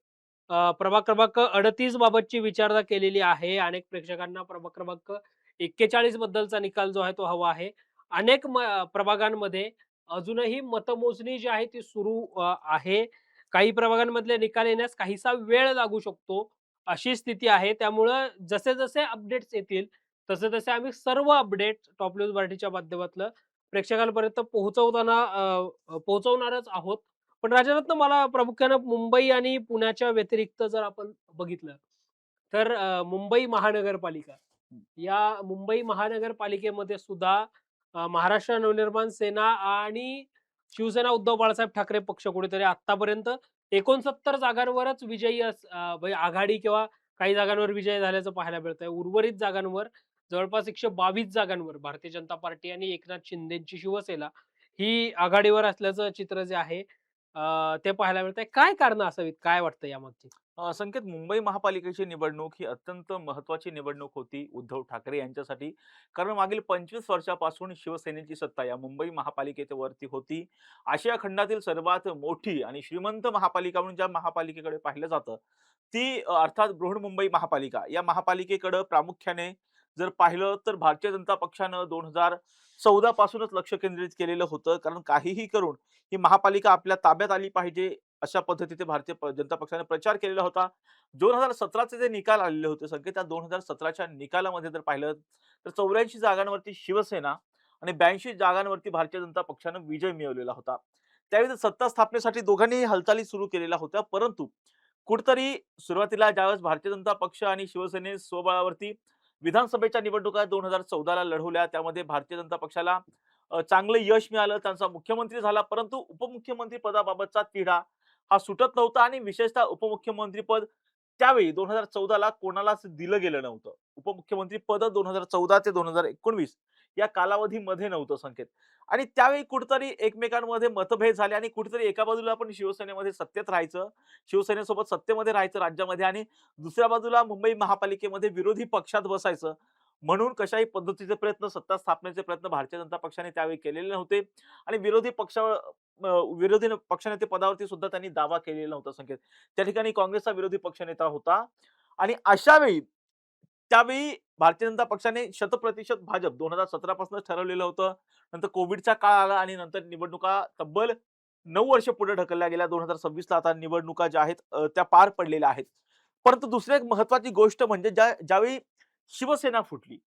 प्रभाग क्रमांक 38 बाबतची विचारणा केलेली आहे. अनेक प्रेक्षकांना प्रभाग क्रमांक 41 बद्दलचा निकाल जो आहे तो हवा आहे. अनेक प्रभागांमध्ये अजूनही मतमोजणी जी आहे ती सुरू आहे. काही प्रभागांमधले निकाल येण्यास काहीसा वेळ लागू शकतो, अशी स्थिती आहे. त्यामुळं जसे-जसे अपडेट्स येतील, तसे-तसे आम्ही सर्व अपडेट टॉप न्यूज मराठीच्या माध्यमातून प्रेक्षकांपर्यंत पोहोचवणारच आहोत. पण राजरत्न मला प्रामुख्यानं मुंबई आणि पुण्याच्या व्यतिरिक्त जर आपण बघितलं, तर मुंबई महानगरपालिका, या मुंबई महानगरपालिकेमध्ये सुद्धा महाराष्ट्र नवनिर्माण सेना आणि शिवसेना उद्धव बाळासाहेब ठाकरे पक्ष कुठेतरी आत्तापर्यंत 69 जागांवरच विजयी म्हणजे आघाडी किंवा काही जागांवर विजय झाल्याचं पाहायला मिळतंय. उर्वरित जागांवर जवळपास 122 जागांवर भारतीय जनता पार्टी आणि एकनाथ शिंदेची शिवसेना ही आघाडीवर असल्याचं चित्र जे आहे ते पाहायला मिळतंय. काय कारणं असावीत? काय वाटतं यामागची? संकेत मुंबई महापालिकेची निवडणूक ही अत्यंत महत्त्वाची निवडणूक होती उद्धव ठाकरे यांच्यासाठी. कारण मागील 25 वर्षापासून शिवसेनेची सत्ता या मुंबई महापालिकेवरती होती. आशिया खंडातील सर्वात मोठी आणि श्रीमंत महापालिका म्हणून ज्या महापालिकेकडे पाहिलं जातं, ती अर्थात बृहन्मुंबई महापालिका. या महापालिकेकडे प्रामुख्याने जर पाहिलं तर भारतीय जनता पक्षानं 2014 पासूनच लक्ष केंद्रित केलेलं होतं. कारण काहीही करून ही महापालिका आपल्या ताब्यात आली पाहिजे, अशा पद्धतीने जनता पक्षाने प्रचार केलेला होता. 2017चे जे निकाल आलेले होते संख्येत, त्या 2017च्या निकालामध्ये जर पाहिलं तर 84 जागांवरती शिवसेना आणि 82 जागांवरती भारतीय जनता पक्षानं विजय मिळवलेला होता. त्यावेळी सत्ता स्थापनेसाठी दोघांनीही हालचाली सुरू केलेल्या होत्या. परंतु कुठेतरी सुरुवातीला ज्यावेळेस भारतीय जनता पक्ष आणि शिवसेने स्वबळावरती विधानसभेच्या निवडणुका 2014 ला लढवल्या, त्यामध्ये भारतीय जनता पक्षाला चांगलं यश मिळालं. त्यांचा मुख्यमंत्री झाला. परंतु उपमुख्यमंत्री पदाबाबतचा तिढा हा सुटत नव्हता आणि विशेषतः उपमुख्यमंत्री पद त्यावेळी 2014 ला कोणालाच दिलं गेलं नव्हतं. उपमुख्यमंत्री पद 2014 ते 2019 या कालावधीमध्ये नव्हतं संकेत. आणि त्यावेळी कुठेतरी एकमेकांमध्ये मतभेद झाले आणि कुठेतरी एका बाजूला आपण शिवसेनेमध्ये सत्तेत राहायचं, शिवसेनेसोबत सत्तेमध्ये राहायचं राज्यामध्ये आणि दुसऱ्या बाजूला मुंबई महापालिकेमध्ये विरोधी पक्षात बसायचं. म्हणून कशाही पद्धतीचे प्रयत्न, सत्ता स्थापनेचे प्रयत्न भारतीय जनता पक्षाने त्यावेळी केलेले नव्हते आणि विरोधी पक्षनेते पदावरती सुद्धा त्यांनी दावा केलेला नव्हता संकेत. त्या ठिकाणी काँग्रेसचा विरोधी पक्षनेता होता आणि अशा वेळी त्यावेळी भारतीय जनता पक्षाने शतप्रतिशत भाजप 2017 पासूनच ठरवलेलं होतं. नंतर कोविडचा काळ आला आणि नंतर निवडणुका तब्बल 9 वर्ष पुढे ढकलल्या गेल्या. 2026 ला आता निवडणुका ज्या आहेत त्या पार पडलेल्या आहेत. परंतु दुसरी एक महत्त्वाची गोष्ट म्हणजे ज्यावेळी शिवसेना फुटली.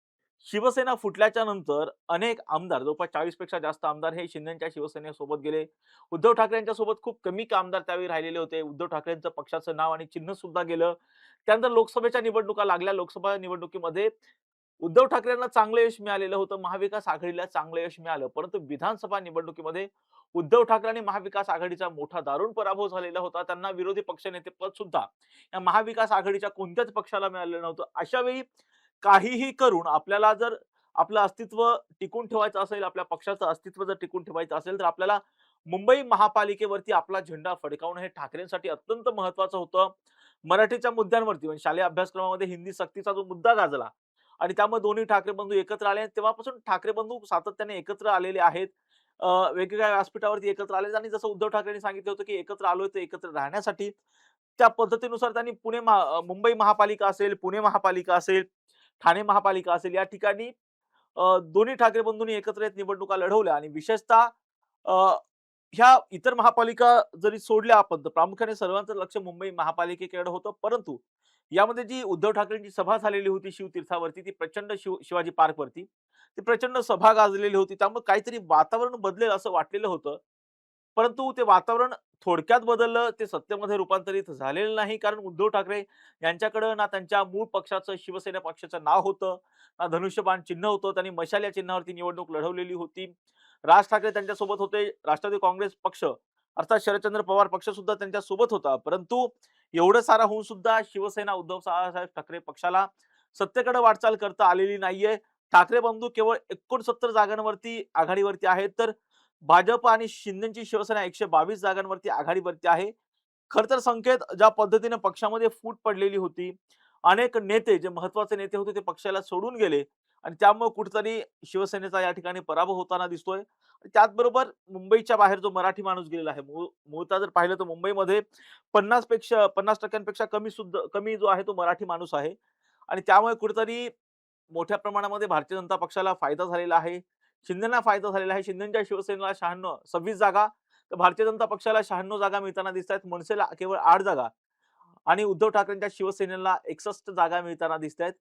शिवसेना फुटल्याच्या नंतर अनेक आमदार, जवळपास 40 पेक्षा जास्त आमदार हे शिंदेच्या शिवसेनेसोबत गेले. उद्धव ठाकरे यांच्यासोबत खूप कमी आमदार त्यावेळी राहिलेले होते. उद्धव ठाकरेंचं पक्षाचं नाव आणि चिन्ह सुद्धा गेलं. त्यानंतर लोकसभेच्या निवडणुका लागल्या. लोकसभा निवडणुकीमध्ये उद्धव ठाकरेंना चांगलं यश मिळालेलं होतं. महाविकास आघाडीला चांगलं यश मिळालं. परंतु विधानसभा निवडणुकीमध्ये उद्धव ठाकरे आणि महाविकास आघाडीचा मोठा दारुण पराभव झालेला होता. त्यांना विरोधी पक्षनेतेपद सुद्धा या महाविकास आघाडीच्या कोणत्याच पक्षाला मिळालेलं नव्हतं. अशा वेळी काहीही करून आपल्याला जर आपलं अस्तित्व टिकून ठेवायचं असेल, आपल्या पक्षाचं अस्तित्व जर टिकून ठेवायचं असेल, तर आपल्याला मुंबई महापालिकेवरती आपला झेंडा फडकावणं हे ठाकरेंसाठी अत्यंत महत्त्वाचं होतं. मराठीच्या मुद्द्यांवरती म्हणजे शालेय अभ्यासक्रमामध्ये हिंदी सक्तीचा जो मुद्दा गाजला आणि त्यामुळे दोन्ही ठाकरे बंधू एकत्र आले. तेव्हापासून ठाकरे बंधू सातत्याने एकत्र आलेले आहेत. वेगवेगळ्या व्यासपीठावरती एकत्र आले आणि जसं उद्धव ठाकरेंनी सांगितलं होतं, की एकत्र आलोय तर एकत्र राहण्यासाठी. त्या पद्धतीनुसार त्यांनी मुंबई महापालिका असेल, पुणे महापालिका असेल, ठाणे महापालिका असेल या ठिकाणी दोन्ही ठाकरे बंधूंनी एकत्र येत निवडणुका लढवल्या आणि विशेषतः अ, ह्या इतर महापालिका जरी सोडल्या आपण तर प्रामुख्याने सर्वांचं लक्ष मुंबई महापालिकेकडे होतं. परंतु यामध्ये जी उद्धव ठाकरेंची सभा झालेली होती शिवतीर्थावरती, ती प्रचंड शिवाजी पार्कवरती, ती प्रचंड सभा गाजलेली होती. त्यामुळे काहीतरी वातावरण बदलेल असं वाटलेलं होतं. परंतु ते वातावरण थोडक्यात बदललं, ते सत्तेमध्ये रूपांतरित झालेलं नाही. कारण उद्धव ठाकरे यांच्याकडे ना त्यांच्या मूळ पक्षाचं शिवसेना पक्षाचं नाव होतं, ना धनुष्यबाण चिन्ह होतं. त्यांनी मशाल या चिन्हावरती निवडणूक लढवलेली होती. राज ठाकरे त्यांच्यासोबत होते. राष्ट्रवादी काँग्रेस पक्ष अर्थात शरदचंद्र पवार पक्ष सुद्धा त्यांच्या सोबत होता. परंतु एवढं सारं होऊन सुद्धा शिवसेना उद्धव साहेब ठाकरे पक्षाला सत्तेकडे वाटचाल करता आलेली नाहीये. ठाकरे बंधू केवळ 69 जागांवरती आघाडीवरती आहेत, तर भाजप आणि शिंदेची शिवसेना 122 जागांवरती आघाडीवरती आहे. खरं तर संकेत ज्या पद्धतीने पक्षामध्ये फूट पडलेली होती, अनेक नेते जे महत्त्वाचे नेते होते ते पक्षाला सोडून गेले आणि त्यामुळे कुठेतरी शिवसेनेचा या ठिकाणी पराभव होताना दिसतोय. त्याचबरोबर मुंबईच्या बाहेर जो मराठी माणूस गेलेला आहे, मूळतः जर पाहिलं तर मुंबईमध्ये 50% कमी जो आहे तो मराठी माणूस आहे आणि त्यामुळे कुठेतरी मोठ्या प्रमाणामध्ये भारतीय जनता पक्षाला फायदा झालेला आहे. शिंदेना फायदा झालेला आहे. शिंदेच्या शिवसेनेला 26 जागा, तर भारतीय जनता पक्षाला 96 जागा मिळताना दिसतायत. मनसेला केवळ 8 जागा आणि उद्धव ठाकरेंच्या शिवसेनेला 61 जागा मिळताना दिसतायत.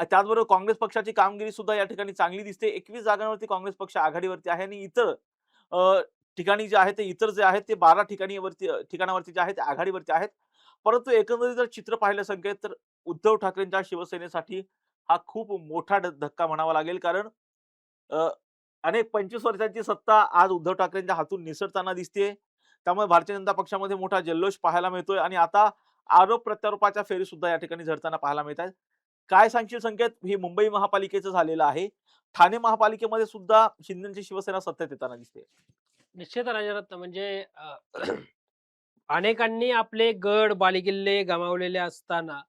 त्याचबरोबर काँग्रेस पक्षाची कामगिरी सुद्धा या ठिकाणी चांगली दिसते. 21 जागांवरती काँग्रेस पक्ष आघाडीवरती आहे आणि इतर अ, ठिकाणी जे आहे ते इतर जे आहेत ते 12 ठिकाणावरती जे आहेत ते आघाडीवरती आहेत. परंतु एकंदरीत जर चित्र पाहिलं संकेत तर उद्धव ठाकरेंच्या शिवसेनेसाठी हा खूप मोठा धक्का म्हणावा लागेल. कारण अ, अनेक 25 वर्षांची सत्ता आज उद्धव ठाकरेंच्या हातून निसटताना दिसतेय. त्यामुळे भारतीय जनता पक्षामध्ये मोठा जल्लोष पाहायला मिळतोय आणि आता आरोप प्रत्यारोपाच्या फेरी सुद्धा या ठिकाणी झडताना पाहायला मिळत आहेत. काय सांगशील संकेत? हे मुंबई महापालिकेचं झालेलं आहे. ठाणे महापालिकेमध्ये सुद्धा शिंदेची शिवसेना सत्तेत येताना दिसते. निश्चित राजरत्न म्हणजे अनेकांनी आपले गड बालेकिल्ले गमावलेले असताना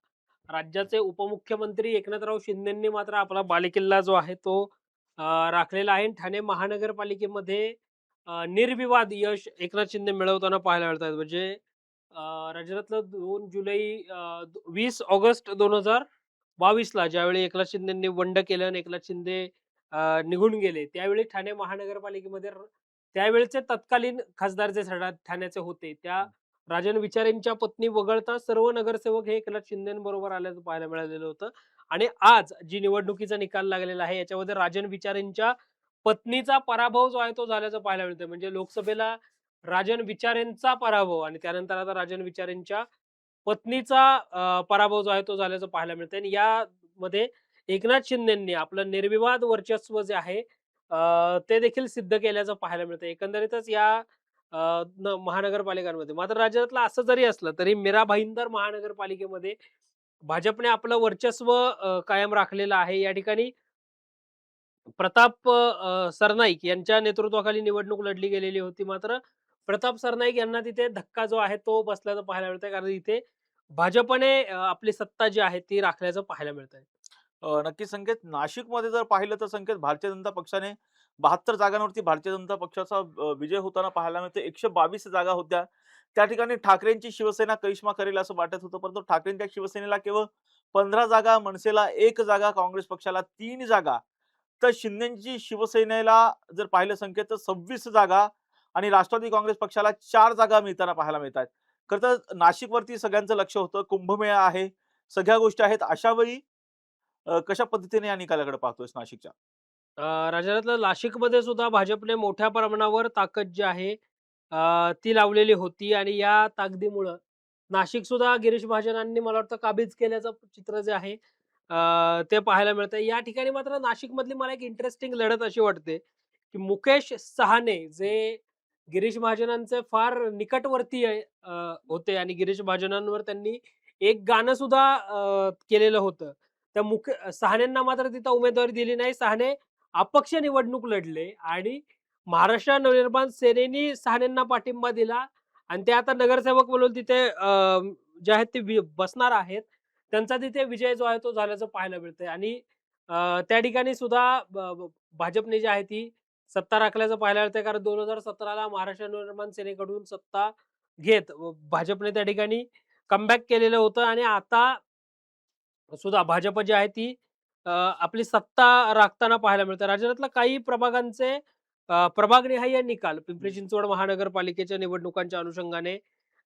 राज्याचे उपमुख्यमंत्री एकनाथराव शिंदेंनी मात्र आपला बालेकिल्ला जो आहे तो राखलेला आहे. ठाणे महानगरपालिकेमध्ये निर्विवाद यश एकनाथ शिंदे मिळवताना पाहायला मिळतात. म्हणजे राजरत्न 2 जुलै 20 ऑगस्ट 2022 2022ला ज्यावेळी एकनाथ शिंदेंनी बंड केलं आणि एकनाथ शिंदे निघून गेले, त्यावेळी ठाणे महानगरपालिकेमध्ये त्यावेळचे तत्कालीन खासदार जे ठाण्याचे होते, त्या राजन विचारेंच्या पत्नी वगळता सर्व नगरसेवक हे एकनाथ शिंदेबरोबर आल्याचं पाहायला मिळालेलं होतं. आणि आज जी निवडणुकीचा निकाल लागलेला आहे, याच्यामध्ये राजन विचारेंच्या पत्नीचा पराभव जो आहे तो झाल्याचं पाहायला मिळतंय. म्हणजे लोकसभेला राजन विचारेंचा पराभव आणि त्यानंतर आता राजन विचारेंच्या पत्नीचा पराभव जो आहे तो झाल्याचं पाहायला मिळतंय. आणि यामध्ये एकनाथ शिंदेंनी आपलं निर्विवाद वर्चस्व जे आहे ते देखील सिद्ध केल्याचं पाहायला मिळतं. एकंदरीतच या महानगरपालिकांमध्ये मात्र राज्यातलं असं जरी असलं तरी मीरा भाईंदर महानगरपालिकेमध्ये भाजपने आपलं वर्चस्व कायम राखलेलं आहे. या ठिकाणी प्रताप सरनाईक यांच्या नेतृत्वाखाली निवडणूक लढली गेलेली होती. मात्र प्रताप सरनाईक यांना तिथे धक्का जो आहे तो बसल्याचं पाहायला मिळतंय. कारण इथे भाजपने आपली सत्ता जी आहे ती राखल्याचं पाहायला मिळतंय. नक्कीच संकेत, नाशिकमध्ये जर पाहिलं तर संकेत भारतीय जनता पक्षाने 72 जागांवरती भारतीय जनता पक्षाचा विजय होताना पाहायला मिळतो. 122 जागा होत्या. त्या ठिकाणी ठाकरेंची शिवसेना करिश्मा करेल असं वाटत होतं, परंतु ठाकरेंच्या शिवसेनेला केवळ 15 जागा, मनसेला 1 जागा, काँग्रेस पक्षाला 3 जागा, तर शिंदेची शिवसेनेला जर पाहिलं संकेत तर 26 जागा आणि राष्ट्रवादी काँग्रेस पक्षाला 4 जागा मिळताना पाहायला मिळतात. खरं तर नाशिकवरती सगळ्यांचं लक्ष होतं. कुंभमेळा आहे, सगळ्या गोष्टी आहेत. अशा वेळी कशा पद्धतीने या निकालाकडे पाहतोयस नाशिकच्या? राज्यातलं नाशिकमध्ये सुद्धा भाजपने मोठ्या प्रमाणावर ताकद जी आहे ती लावलेली होती आणि या ताकदीमुळं नाशिक सुद्धा गिरीश महाजनांनी मला वाटतं काबीज केल्याचं चित्र जे आहे ते पाहायला मिळतं. या ठिकाणी मात्र नाशिकमधली मला एक इंटरेस्टिंग लढत अशी वाटते, की मुकेश सहाने जे गिरीश महाजनांचे फार निकटवर्तीय होते आणि गिरीश महाजनांवर त्यांनी एक गाणं सुद्धा केलेलं होतं. त्या सहानेंना मात्र तिथं उमेदवारी दिली नाही. सहाने अपक्ष निवडणूक लढले आणि महाराष्ट्र नवनिर्माण सेनेनी सहानेंना पाठिंबा दिला आणि ते आता नगरसेवक म्हणून तिथे जे आहेत ते बसणार आहेत. त्यांचा तिथे विजय जो आहे तो झाल्याचं पाहायला मिळतंय आणि त्या ठिकाणी सुद्धा भाजपने जी आहे ती सत्ता राखल्याचं पाहायला मिळतंय. कारण 2017ला महाराष्ट्र नवनिर्माण सेनेकडून सत्ता घेत भाजपने त्या ठिकाणी कमबॅक केलेलं होतं आणि आता सुद्धा भाजप जी आहे ती आपली सत्ता राखताना पाहायला मिळतं. राज्यातल्या काही प्रभागांचे प्रभागनिहाय निकाल पिंपरी चिंचवड महानगरपालिकेच्या निवडणुकांच्या अनुषंगाने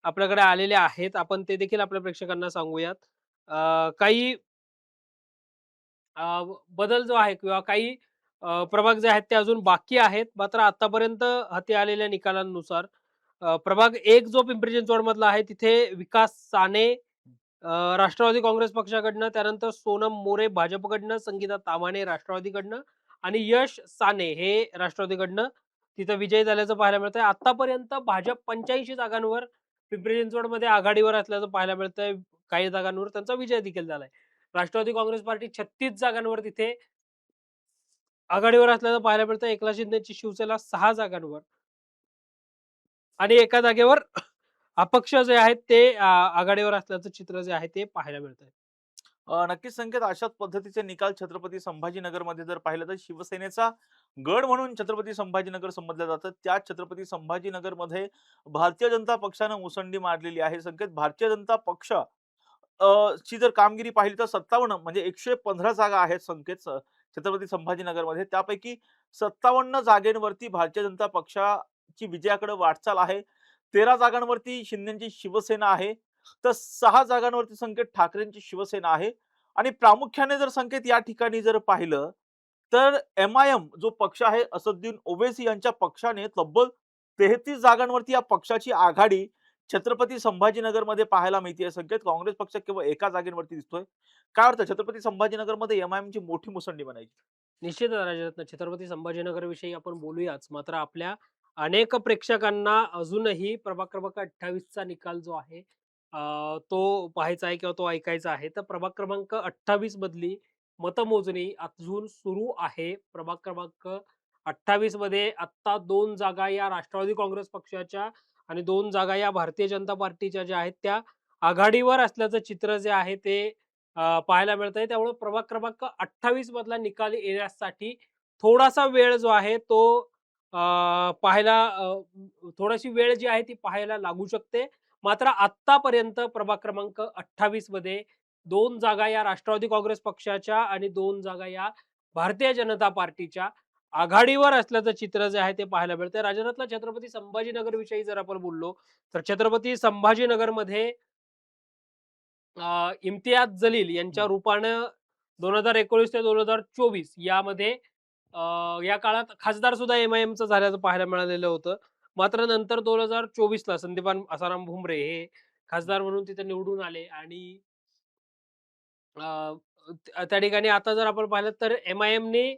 आपल्याकडे आलेले आहेत. आपण ते देखील आपल्या प्रेक्षकांना सांगूयात. काही बदल जो आहे किंवा काही प्रभाग जे आहेत ते अजून बाकी आहेत. मात्र आतापर्यंत हाती आलेल्या निकालांनुसार प्रभाग 1 जो पिंपरी चिंचवड मधला आहे तिथे विकास साने राष्ट्रवादी काँग्रेस पक्षाकडनं, त्यानंतर सोनम मोरे भाजपकडनं, संगीता ताम्हाणे राष्ट्रवादीकडनं आणि यश साने हे राष्ट्रवादीकडनं तिथं विजयी झाल्याचं पाहायला मिळतंय. आतापर्यंत भाजप 85 जागांवर पिंपरी चिंचवडमध्ये आघाडीवर असल्याचं पाहायला मिळतंय. काही जागांवर त्यांचा विजय देखील झालाय. राष्ट्रवादी काँग्रेस पार्टी 36 जागांवर तिथे आघाडीवर असल्याचं पाहायला मिळतं. एकनाथ शिंदेची शिवसेना 6 जागांवर आणि एका जागेवर अपक्ष जे आहेत ते आघाडीवर असल्याचं चित्र जे आहे ते पाहायला मिळतंय. नक्कीच संकेत, अशाच पद्धतीचे निकाल छत्रपती संभाजीनगरमध्ये जर पाहिलं तर शिवसेनेचा गड म्हणून छत्रपती संभाजीनगर समजलं जातं. त्या छत्रपती संभाजीनगरमध्ये भारतीय जनता पक्षानं मुसंडी मारलेली आहे. संकेत, भारतीय जनता पक्ष ची जर कामगिरी पाहिली तर 57 म्हणजे 115 जागा आहेत संकेत छत्रपती संभाजीनगरमध्ये. त्यापैकी 57 जागेवरती भारतीय जनता पक्षाची विजयाकडे वाटचाल आहे. 13 जागांवरती शिंदेची शिवसेना आहे. तर 6 जागांवरती संकेत ठाकरेंची शिवसेना आहे. आणि प्रामुख्याने जर संकेत या ठिकाणी जर पाहिलं तर एम-आय-एम जो पक्ष आहे, असदुद्दीन ओवैसी यांच्या पक्षाने तब्बल 33 जागांवरती या पक्षाची आघाडी छत्रपती संभाजीनगरमध्ये पाहायला मिळते. संकेत, काँग्रेस पक्ष केवळ एका जागेवरती दिसतोय. काय वाटतं, छत्रपती संभाजीनगरमध्ये एम-आय-एमची मोठी मुसंडी बनायची? निश्चितच राजरत्न छत्रपती संभाजीनगरविषयी आपण बोलूयाच. मात्र आपल्या अनेक प्रेक्षकांना अजूनही प्रभाग क्रमांक 28 चा निकाल जो आहे तो पाहायचा आहे किंवा तो ऐकायचा आहे. तर प्रभाग क्रमांक 28 मधली मतमोजणी अजून सुरू आहे. प्रभाग क्रमांक 28 मध्ये आत्ता 2 जागा या राष्ट्रवादी काँग्रेस पक्षाच्या आणि 2 जागा या भारतीय जनता पार्टीच्या ज्या आहेत त्या आघाडीवर असल्याचं चित्र जे आहे ते पाहायला मिळतंय. त्यामुळे प्रभाग क्रमांक 28 मधला निकाल येण्यासाठी थोडासा वेळ जो आहे तो अ, पाहायला थोडीशी वेळ जी आहे ती पाहायला लागू शकते. मात्र आत्तापर्यंत प्रभाग क्रमांक 28 मध्ये 2 जागा या राष्ट्रवादी काँग्रेस पक्षाच्या आणि 2 जागा या भारतीय जनता पार्टीच्या आघाडीवर असल्याचं चित्र जे आहे ते पाहायला मिळतंय. राज्यातला छत्रपती संभाजीनगर विषयी जर आपण बोललो, तर छत्रपती संभाजीनगरमध्ये इम्तियाज जलील यांच्या हं. रूपानं 2019 ते 2024 यामध्ये या काळात खासदार सुद्धा एम-आय-एमचं झाल्याचं पाहायला मिळालेलं होतं. मात्र नंतर 2024 ला संदीपान आसाराम भुमरे हे खासदार म्हणून तिथे निवडून आले आणि त्या ठिकाणी आता जर आपण पाहिलं तर एम-आय-एमने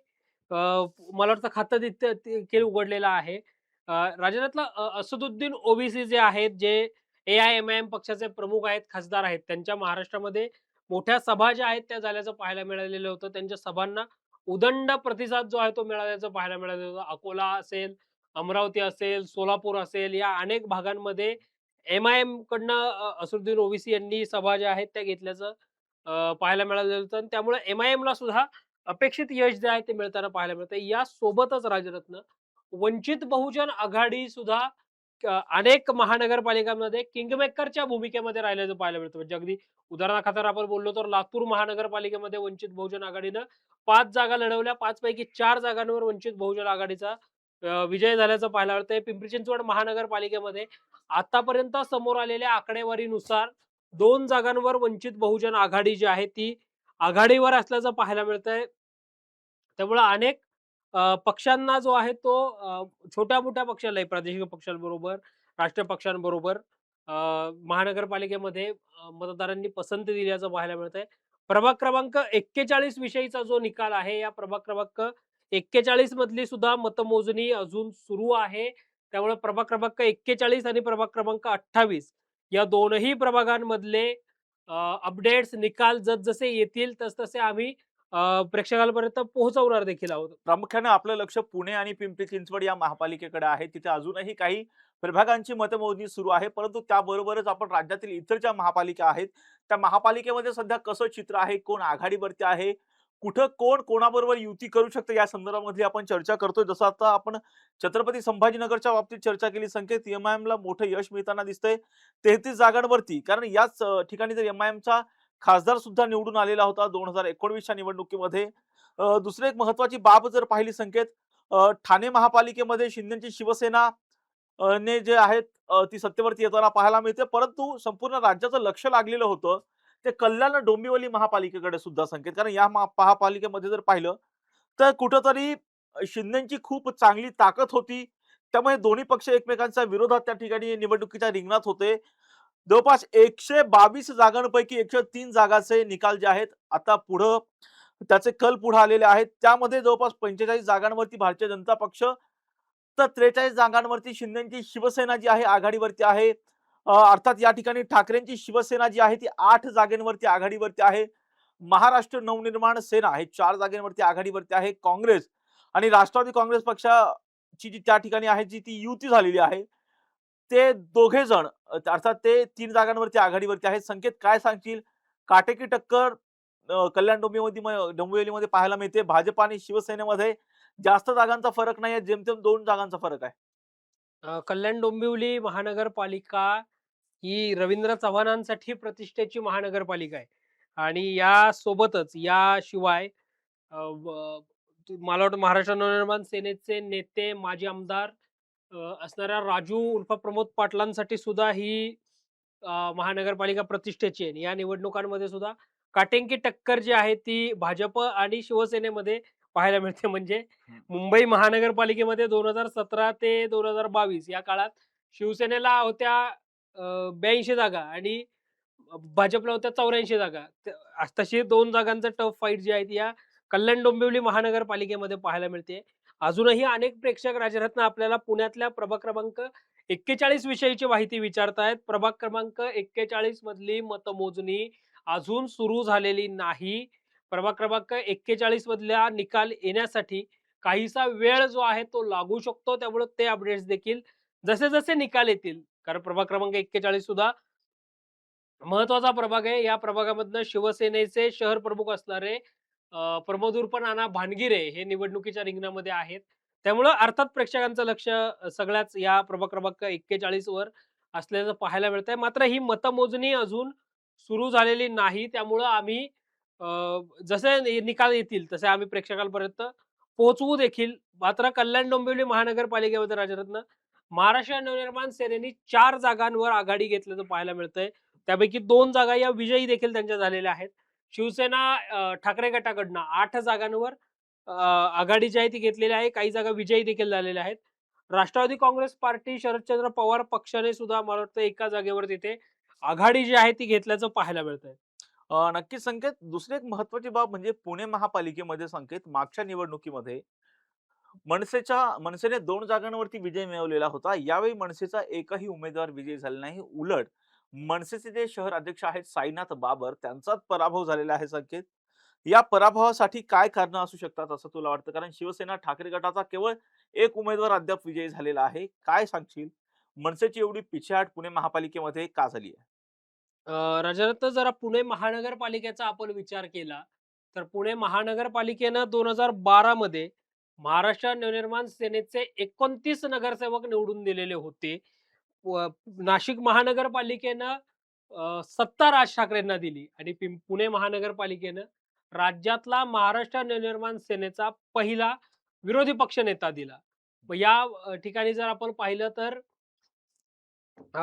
मला वाटतं खातं तिथे देखील उघडलेलं आहे. राजकारणातला असदुद्दीन ओवेसी जे आहेत, जे ए-आय-एम-आय-एम पक्षाचे प्रमुख आहेत, खासदार आहेत. त्यांच्या महाराष्ट्रामध्ये मोठ्या सभा ज्या आहेत त्या झाल्याचं पाहायला मिळालेलं होतं. त्यांच्या सभांना उदंड प्रतिसाद जो आहे तो मिळाल्याचं पाहायला मिळालेलं होतं. अकोला असेल, अमरावती असेल, सोलापूर असेल या अनेक भागांमध्ये एम-आय-एम कडनं असदुद्दीन ओवेसी यांनी सभा ज्या आहेत त्या घेतल्याचं पाहायला मिळालेलं होतं आणि त्यामुळे एम-आय-एमला सुद्धा अपेक्षित यश जे आहे ते मिळताना पाहायला मिळतंय. यासोबतच राजरत्न वंचित बहुजन आघाडी सुद्धा अनेक महानगरपालिकांमध्ये किंगमेकरच्या भूमिकेमध्ये राहिल्याचं पाहायला मिळतं. म्हणजे अगदी उदाहरणाखातर आपण बोललो तर लातूर महानगरपालिकेमध्ये वंचित बहुजन आघाडीनं 5 जागा लढवल्या. 5 पैकी 4 जागांवर वंचित बहुजन आघाडीचा विजय झाल्याचं पाहायला मिळतंय. पिंपरी चिंचवड महानगरपालिकेमध्ये आतापर्यंत समोर आलेल्या आकडेवारीनुसार 2 जागांवर वंचित बहुजन आघाडी जी आहे ती आघाडीवर असल्याचं पाहायला मिळतंय. त्यामुळे अनेक पक्षांना जो आहे तो छोट्या-मोठ्या पक्षालाही प्रादेशिक पक्षांबरोबर, राष्ट्रीय पक्षांबरोबर अ, महानगरपालिकेमध्ये मतदारांनी पसंती दिल्याचं पाहायला मिळतंय. प्रभाग क्रमांक 41 विषयीचा जो निकाल आहे, या प्रभाग क्रमांक 41 मधली सुद्धा मतमोजणी अजून सुरू आहे. त्यामुळे प्रभाग क्रमांक 41 आणि प्रभाग क्रमांक 28 या दोनही प्रभागांमधले अपडेट्स, निकाल जसजसे येतील तसतसे आम्ही प्रेक्षकांपर्यंत पोहोचवणार देखील आहोत. प्रामुख्याने आपलं लक्ष पुणे आणि पिंपरी चिंचवड या महापालिकेकडे आहे. तिथे अजूनही काही प्रभागांची मतमोजणी सुरू आहे. परंतु त्याबरोबरच आपण राज्यातील इतर ज्या महापालिका आहेत, त्या महापालिकेमध्ये सध्या कसं चित्र आहे, कोण आघाडीवरती आहे, कुठं कोण कोणाबरोबर युती करू शकतं या संदर्भामधली आपण चर्चा करतोय. जसं आता आपण छत्रपती संभाजीनगरच्या बाबतीत चर्चा केली. संकेत एम-आय-एमला मोठं यश मिळताना दिसतंय 33 जागांवरती. कारण याच ठिकाणी जर एम-आय-एमचा खासदार सुद्धा निवडून आलेला होता 2019च्या निवडणुकीमध्ये. दुसरी एक महत्त्वाची बाब जर पाहिली संकेत, ठाणे महापालिकेमध्ये शिंदेची शिवसेना ने जे आहेत ती सत्तेवरती येताना पाहायला मिळते. परंतु संपूर्ण राज्याचं लक्ष लागलेलं होतं ते कल्याण डोंबिवली महापालिकेकडे सुद्धा संकेत. कारण या महापालिकेमध्ये जर पाहिलं तर कुठेतरी शिंदेची खूप चांगली ताकद होती. त्यामुळे दोन्ही पक्ष एकमेकांच्या विरोधात त्या ठिकाणी निवडणुकीच्या रिंगणात होते. जवळपास 122 जागांपैकी 103 जागाचे निकाल जे आहेत आता पुढं त्याचे कल पुढे आलेले आहेत. त्यामध्ये जवळपास 45 जागांवरती भारतीय जनता पक्ष, तर 43 जागांवरती शिंदेची शिवसेना जी आहे आघाडीवरती आहे. अर्थात या ठिकाणी ठाकरेंची शिवसेना जी आहे ती 8 जागांवरती आघाडीवरती आहे. महाराष्ट्र नवनिर्माण सेना हे 4 जागांवरती आघाडीवरती आहे. काँग्रेस आणि राष्ट्रवादी काँग्रेस पक्षाची जी त्या ठिकाणी आहे जी ती युती झालेली आहे. ते दोघे जण अर्थात ते 3 जागांवरती आघाडीवरती आहेत. संकेत काय सांगतील? काटेकी टक्कर कल्याण डोंबिवलीमध्ये पाहायला मिळते. भाजप आणि शिवसेनेमध्ये जास्त जागांचा फरक नाहीये. जेमतेम 2 जागांचा फरक आहे. कल्याण डोंबिवली महानगरपालिका ही रवींद्र चव्हाणांसाठी प्रतिष्ठेची महानगरपालिका आहे आणि यासोबतच याशिवाय मला वाटतं महाराष्ट्र नवनिर्माण सेनेचे नेते, माजी आमदार असणाऱ्या राजू उर्फ प्रमोद पाटलांसाठी सुद्धा ही महानगरपालिका प्रतिष्ठेची आहे. या निवडणुकांमध्ये सुद्धा काटेंकी टक्कर जी आहे ती भाजप आणि शिवसेनेमध्ये पाहायला मिळते. म्हणजे हं. मुंबई महानगरपालिकेमध्ये 2017 ते 2022 या काळात शिवसेनेला होत्या 82 जागा आणि भाजपला होत्या 84 जागा. तशी 2 जागांचा टफ फाईट जी आहे ती या कल्याण डोंबिवली महानगरपालिकेमध्ये पाहायला मिळते. अजूनही अनेक प्रेक्षक राजरत्न आपल्याला पुण्यातल्या प्रभाग क्रमांक 41 विषयीची माहिती विचारतायत. प्रभाग क्रमांक 41 मधली मतमोजणी अजून सुरू झालेली नाही. प्रभाग क्रमांक 41 मधला निकाल येण्यासाठी काहीसा वेळ जो आहे तो लागू शकतो. त्यामुळे ते अपडेट्स देखील जसे-जसे निकाल येतील, कारण प्रभाग क्रमांक 41 सुद्धा महत्वाचा प्रभाग आहे. या प्रभागामधनं शिवसेनेचे शहर प्रमुख असणारे प्रमोद उर्फ नाना भानगिरे हे निवडणुकीच्या रिंगणामध्ये आहेत. त्यामुळं अर्थात प्रेक्षकांचं लक्ष सगळ्याच या प्रभाग क्रमांक 41 वर असल्याचं पाहायला मिळतंय. मात्र ही मतमोजणी अजून सुरू झालेली नाही. त्यामुळं आम्ही अ, जसे निकाल येतील तसे आम्ही प्रेक्षकांपर्यंत पोहोचवू देखील. मात्र कल्याण डोंबिवली महानगरपालिकेमध्ये राजरत्न महाराष्ट्र नवनिर्माण सेनेनी 4 जागांवर आघाडी घेतल्याचं पाहायला मिळतंय. त्यापैकी 2 जागा या विजयी देखील त्यांच्या झालेल्या आहेत. शिवसेना ठाकरे गटाकडनं 8 जागांवर आघाडी जी आहे ती घेतलेली आहे. काही जागा विजयी देखील झालेल्या आहेत. राष्ट्रवादी काँग्रेस पार्टी, शरदचंद्र पवार पक्षाने सुद्धा मला वाटतं एका जागेवर तिथे आघाडी जी आहे ती घेतल्याचं पाहायला मिळतंय. नक्कीच संकेत, दुसरी एक महत्वाची बाब म्हणजे पुणे महापालिकेमध्ये संकेत मागच्या निवडणुकीमध्ये मनसेने 2 जागांवरती विजय मिळवलेला होता. यावेळी मनसेचा एकही उमेदवार विजयी झाला नाही. उलट मनसेचे जे शहर अध्यक्ष आहेत साईनाथ बाबर त्यांचाच पराभव झालेला आहे संकेत. या पराभवासाठी काय कारणं असू शकतात असं तुला वाटतं? कारण शिवसेना ठाकरे गटाचा केवळ एक उमेदवार अद्याप विजयी झालेला आहे. काय सांगशील? मनसेची एवढी पिछेहाट पुणे महापालिकेमध्ये का झाली आहे? राजरत्न जरा पुणे महानगरपालिकेचा आपण विचार केला, तर पुणे महानगरपालिकेनं 2012 मध्ये महाराष्ट्र नवनिर्माण सेनेचे 29 नगरसेवक निवडून दिलेले होते. व नाशिक महानगरपालिकेनं सत्ता राज ठाकरेंना दिली आणि पुणे महानगरपालिकेनं राज्यातला महाराष्ट्र नवनिर्माण सेनेचा पहिला विरोधी पक्षनेता दिला. मग या ठिकाणी जर आपण पाहिलं तर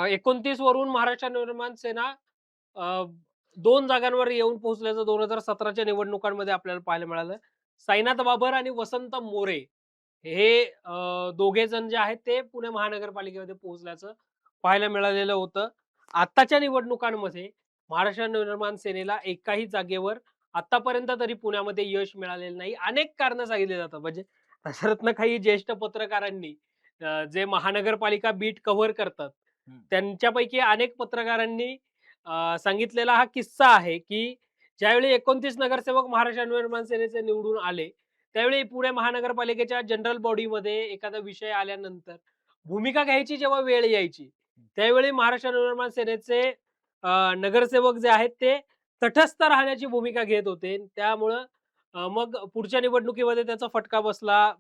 29 वरून महाराष्ट्र नवनिर्माण सेना अ, 2 जागांवर येऊन पोहोचल्याचं 2017च्या निवडणुकांमध्ये आपल्याला पाहायला मिळालं. साईनाथ बाबर आणि वसंत मोरे हे दोघे जण जे आहेत ते पुणे महानगरपालिकेमध्ये पोहोचल्याचं पाहायला मिळालेलं होतं. आत्ताच्या निवडणुकांमध्ये महाराष्ट्र नवनिर्माण सेनेला एकाही जागेवर आतापर्यंत तरी पुण्यामध्ये यश मिळालेलं नाही. अनेक कारणं सांगितली जातात. म्हणजे त्याच्यातनं काही ज्येष्ठ पत्रकारांनी जे महानगरपालिका बीट कव्हर करतात, हं. त्यांच्यापैकी अनेक पत्रकारांनी सांगितलेला हा किस्सा आहे, की ज्यावेळी 29 नगरसेवक महाराष्ट्र नवनिर्माण सेनेचे निवडून आले, त्यावेळी पुणे महानगरपालिकेच्या जनरल बॉडीमध्ये एखादा विषय आल्यानंतर भूमिका घ्यायची जेव्हा वेळ यायची, त्यावेळी महाराष्ट्र नवनिर्माण सेनेचे नगरसेवक जे आहेत ते तटस्थ राहण्याची भूमिका घेत होते. त्यामुळं मग पुढच्या निवडणुकीमध्ये त्याचा फटका बसला.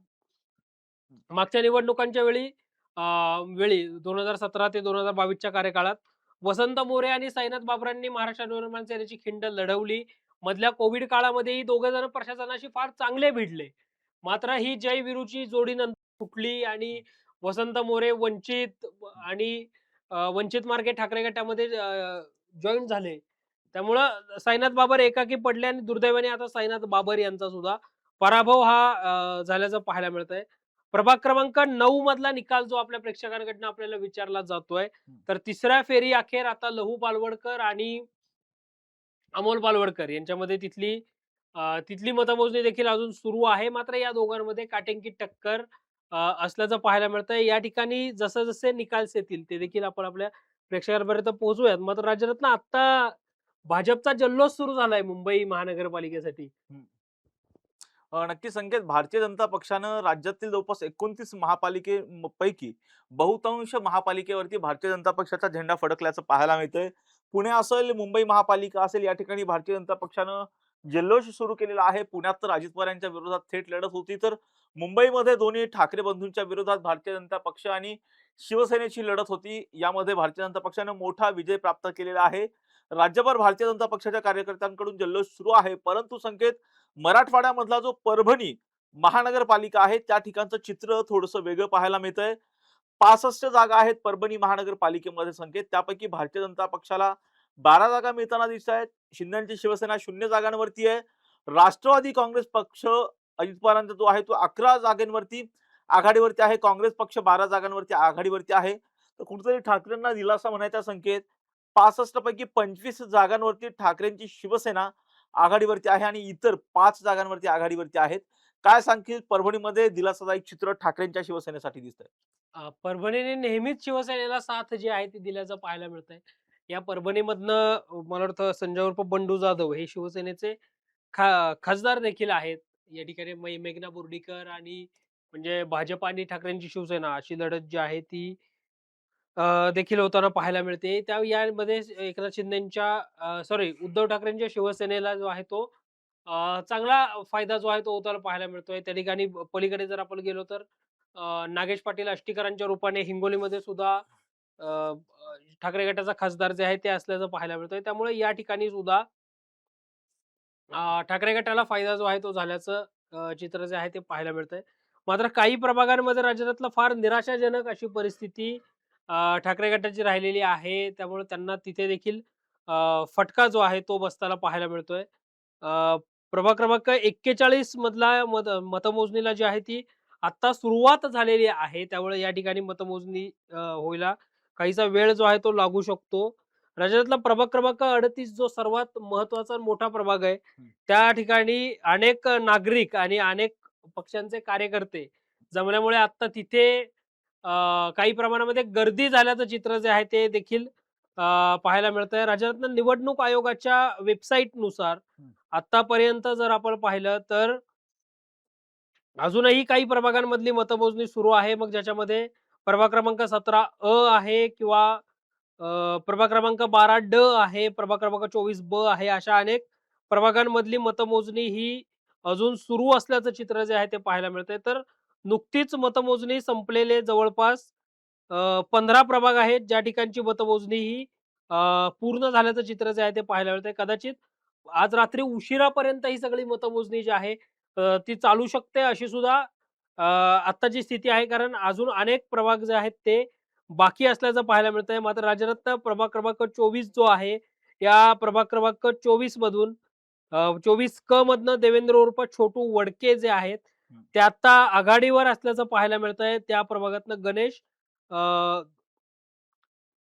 मागच्या निवडणुकांच्या अ, वेळी 2017 ते 2022च्या कार्यकाळात वसंत मोरे आणि साईनाथ बाबरांनी महाराष्ट्र नवनिर्माण सेनेची खिंड लढवली. मधल्या कोविड काळामध्येही दोघे जण प्रशासनाशी फार चांगले भिडले. मात्र ही जय-वीरूची जोडी नंतर फुटली आणि वसंत मोरे आणि वंचित मार्गे ठाकरे गटामध्ये जॉइन झाले. त्यामुळं साईनाथ बाबर एकाकी पडले आणि दुर्दैवाने आता साईनाथ बाबर यांचा सुद्धा पराभव हा झाल्याचं पाहायला मिळतंय. प्रभाग क्रमांक 9 मधला निकाल जो आपल्या प्रेक्षकांकडनं आपल्याला विचारला जातोय, हं. तर तिसऱ्या फेरी अखेर आता लहू पालवडकर आणि अमोल पालवडकर यांच्यामध्ये तिथली मतमोजणी देखील अजून सुरू आहे. मात्र या दोघांमध्ये काटेंकी टक्कर असल्याचं पाहायला मिळतंय. या ठिकाणी जसे निकाल येतील ते देखील आपण आपल्या प्रेक्षकांपर्यंत पोहोचवूयात. मात्र राज्यरत्न आता भाजपचा जल्लोष सुरू झालाय मुंबई महानगरपालिकेसाठी. नक्की संकेत, भारतीय जनता पक्षानं राज्यातील जवळपास 29 पैकी बहुतांश महापालिकेवरती भारतीय जनता पक्षाचा झेंडा फडकल्याचं पाहायला मिळतंय. पुणे असेल, मुंबई महापालिका असेल, या ठिकाणी भारतीय जनता पक्षानं जल्लोष सुरू केलेला आहे. पुण्यात तर अजित पवार यांच्या विरोधात थेट लढत होती, तर मुंबईमध्ये दोन्ही ठाकरे बंधूंच्या विरोधात भारतीय जनता पक्ष आणि शिवसेनेची लढत होती. यामध्ये भारतीय जनता पक्षानं मोठा विजय प्राप्त केलेला आहे. राज्यभर भारतीय जनता पक्षाच्या कार्यकर्त्यांकडून जल्लोष सुरू आहे. परंतु संकेत, मराठवाड्यामधला जो परभणी महानगरपालिका आहे त्या ठिकाणचं चित्र थोडंसं वेगळं पाहायला मिळतंय. 65 जागा आहेत परभणी महानगरपालिकेमध्ये संकेत. त्यापैकी भारतीय जनता पक्षाला 12 जागा मिळताना दिसत आहेत. शिंदेची शिवसेना 0 जागांवरती आहे. राष्ट्रवादी काँग्रेस पक्ष अजित पवारांचा जो आहे तो 11 जागांवरती आघाडीवरती आहे. काँग्रेस पक्ष 12 जागांवरती आघाडीवरती आहे. तर कुठेतरी ठाकरेंना दिलासा म्हणायचा संकेत. 65 पैकी 25 जागांवरती ठाकरेंची शिवसेना आघाडीवरती आहे आणि इतर 5 जागांवरती आघाडीवरती आहेत. काय सांगतील, परभणीमध्ये दिलासादायक चित्र ठाकरेंच्या शिवसेनेसाठी दिसतंय? परभणीने नेहमीच शिवसेनेला साथ जी आहे ती दिल्याचं पाहायला मिळतंय. या परभणीमधनं मला वाटतं संजय उर्फ बंडू जाधव हे शिवसेनेचे खासदार देखील आहेत. या ठिकाणी मेघना बोर्डीकर आणि म्हणजे भाजप आणि ठाकरेंची शिवसेना अशी लढत जी आहे ती देखील होताना पाहायला मिळते. यामध्ये एकनाथ शिंदेच्या उद्धव ठाकरेंच्या शिवसेनेला जो आहे तो चांगला फायदा जो आहे तो होताना पाहायला मिळतोय. त्या ठिकाणी पलीकडे जर आपण गेलो तर नागेश पाटील आष्टीकरांच्या रूपाने हिंगोलीमध्ये सुद्धा ठाकरे गटाचा खासदार जे आहे ते असल्याचं पाहायला मिळतंय. त्यामुळे या ठिकाणी सुद्धा ठाकरे गटाला फायदा जो आहे तो झाल्याचं चित्र जे आहे ते पाहायला मिळतंय. मात्र काही प्रभागांमध्ये राज्यातलं फार निराशाजनक अशी परिस्थिती ठाकरे गटाची राहिलेली आहे. त्यामुळे त्यांना तिथे देखील फटका जो आहे तो बसताना पाहायला मिळतोय. अ, प्रभाग क्रमांक 41 मधला मतमोजणीला जी आहे ती आता सुरुवात झालेली आहे. त्यामुळे या ठिकाणी मतमोजणी व्हायला काहीसा वेळ जो आहे तो लागू शकतो. राज्यातला प्रभाग क्रमांक 38 जो सर्वात महत्वाचा आणि मोठा प्रभाग आहे. त्या ठिकाणी अनेक नागरिक आणि अनेक पक्षांचे कार्यकर्ते जमल्यामुळे आता तिथे काही प्रमाणामध्ये गर्दी झाल्याचं चित्र जे आहे ते देखील पाहायला मिळतंय. राज्यातल्या निवडणूक आयोगाच्या वेबसाईटनुसार आतापर्यंत जर आपण पाहिलं तर अजूनही काही प्रभागांमधली मतमोजणी सुरू आहे. मग ज्याच्यामध्ये प्रभाग क्रमांक 17 आहे किंवा प्रभाग क्रमांक 12 आहे, प्रभाग क्रमांक 24 आहे. अशा अनेक प्रभागांमधली मतमोजणी ही अजून सुरू असल्याचं चित्र जे आहे ते पाहायला मिळतंय. तर नुकतीच मतमोजणी संपलेले जवळपास 15 प्रभाग आहेत, ज्या ठिकाणची मतमोजणी ही पूर्ण झाल्याचं चित्र जे आहे ते पाहायला मिळतंय. कदाचित आज रात्री उशिरापर्यंत ही सगळी मतमोजणी जी आहे ती चालू शकते अशी सुद्धा आत्ताची स्थिती आहे. कारण अजून अनेक प्रभाग जे आहेत ते बाकी असल्याचं पाहायला मिळतंय. मात्र राज्यरत्न प्रभाग क्रमांक 24 जो आहे, या प्रभाग क्रमांक 24 मधून 24 क मधनं देवेंद्र उर्फ छोटू वडके जे आहेत, ते आता आघाडीवर असल्याचं पाहायला मिळतंय. त्या प्रभागातनं गणेश अ,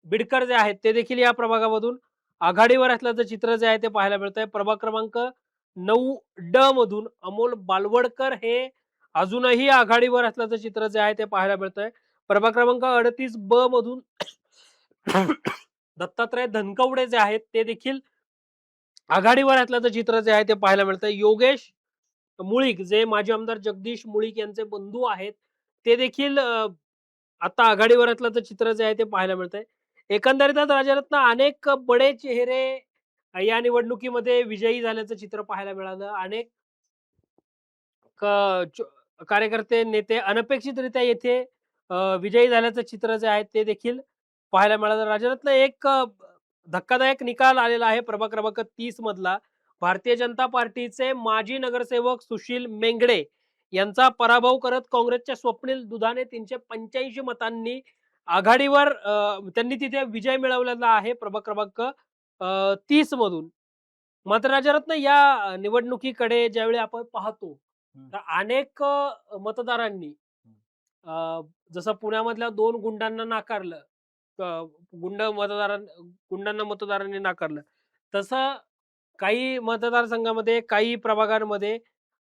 बिडकर जे आहेत, ते देखील या प्रभागामधून आघाडीवर असल्याचं चित्र जे आहे ते पाहायला मिळतंय. प्रभाग क्रमांक 9 मधून अमोल बालवडकर हे अजूनही आघाडीवर असल्याचं चित्र जे आहे ते पाहायला मिळतंय. प्रभाग क्रमांक 38 मधून दत्तात्रय धनकवडे जे आहेत ते देखील आघाडीवर असल्याचं चित्र जे आहे ते पाहायला मिळतंय. योगेश मुळीक जे माजी आमदार जगदीश मुळीक यांचे बंधू आहेत, ते देखील आता आघाडीवर असल्याचं चित्र जे आहे ते पाहायला मिळतंय. एकंदरीतच राज्यातनं अनेक बडे चेहरे या निवडणुकीमध्ये विजयी झाल्याचं चित्र पाहायला मिळालं. अनेक क च कार्यकर्ते, नेते अनपेक्षितरित्या येथे विजयी झाल्याचं चित्र जे आहे ते देखील पाहायला मिळालं. राज्यातलं एक धक्कादायक निकाल आलेला आहे प्रभाग क्रमांक 30 मधला. भारतीय जनता पार्टीचे माजी नगरसेवक सुशील मेंगडे यांचा पराभव करत काँग्रेसच्या स्वप्नील दुधाने 385 मतांनी आघाडीवर त्यांनी तिथे विजय मिळवलेला आहे प्रभाग क्रमांक 30 मधून. मात्र राज्यरत्न या निवडणुकीकडे ज्यावेळी आपण पाहतो, तर अनेक मतदारांनी अ, जसं पुण्यामधल्या 2 गुंडांना नाकारलं. अ, गुंडांना मतदारांनी नाकारलं. तसं काही मतदारसंघामध्ये, काही प्रभागांमध्ये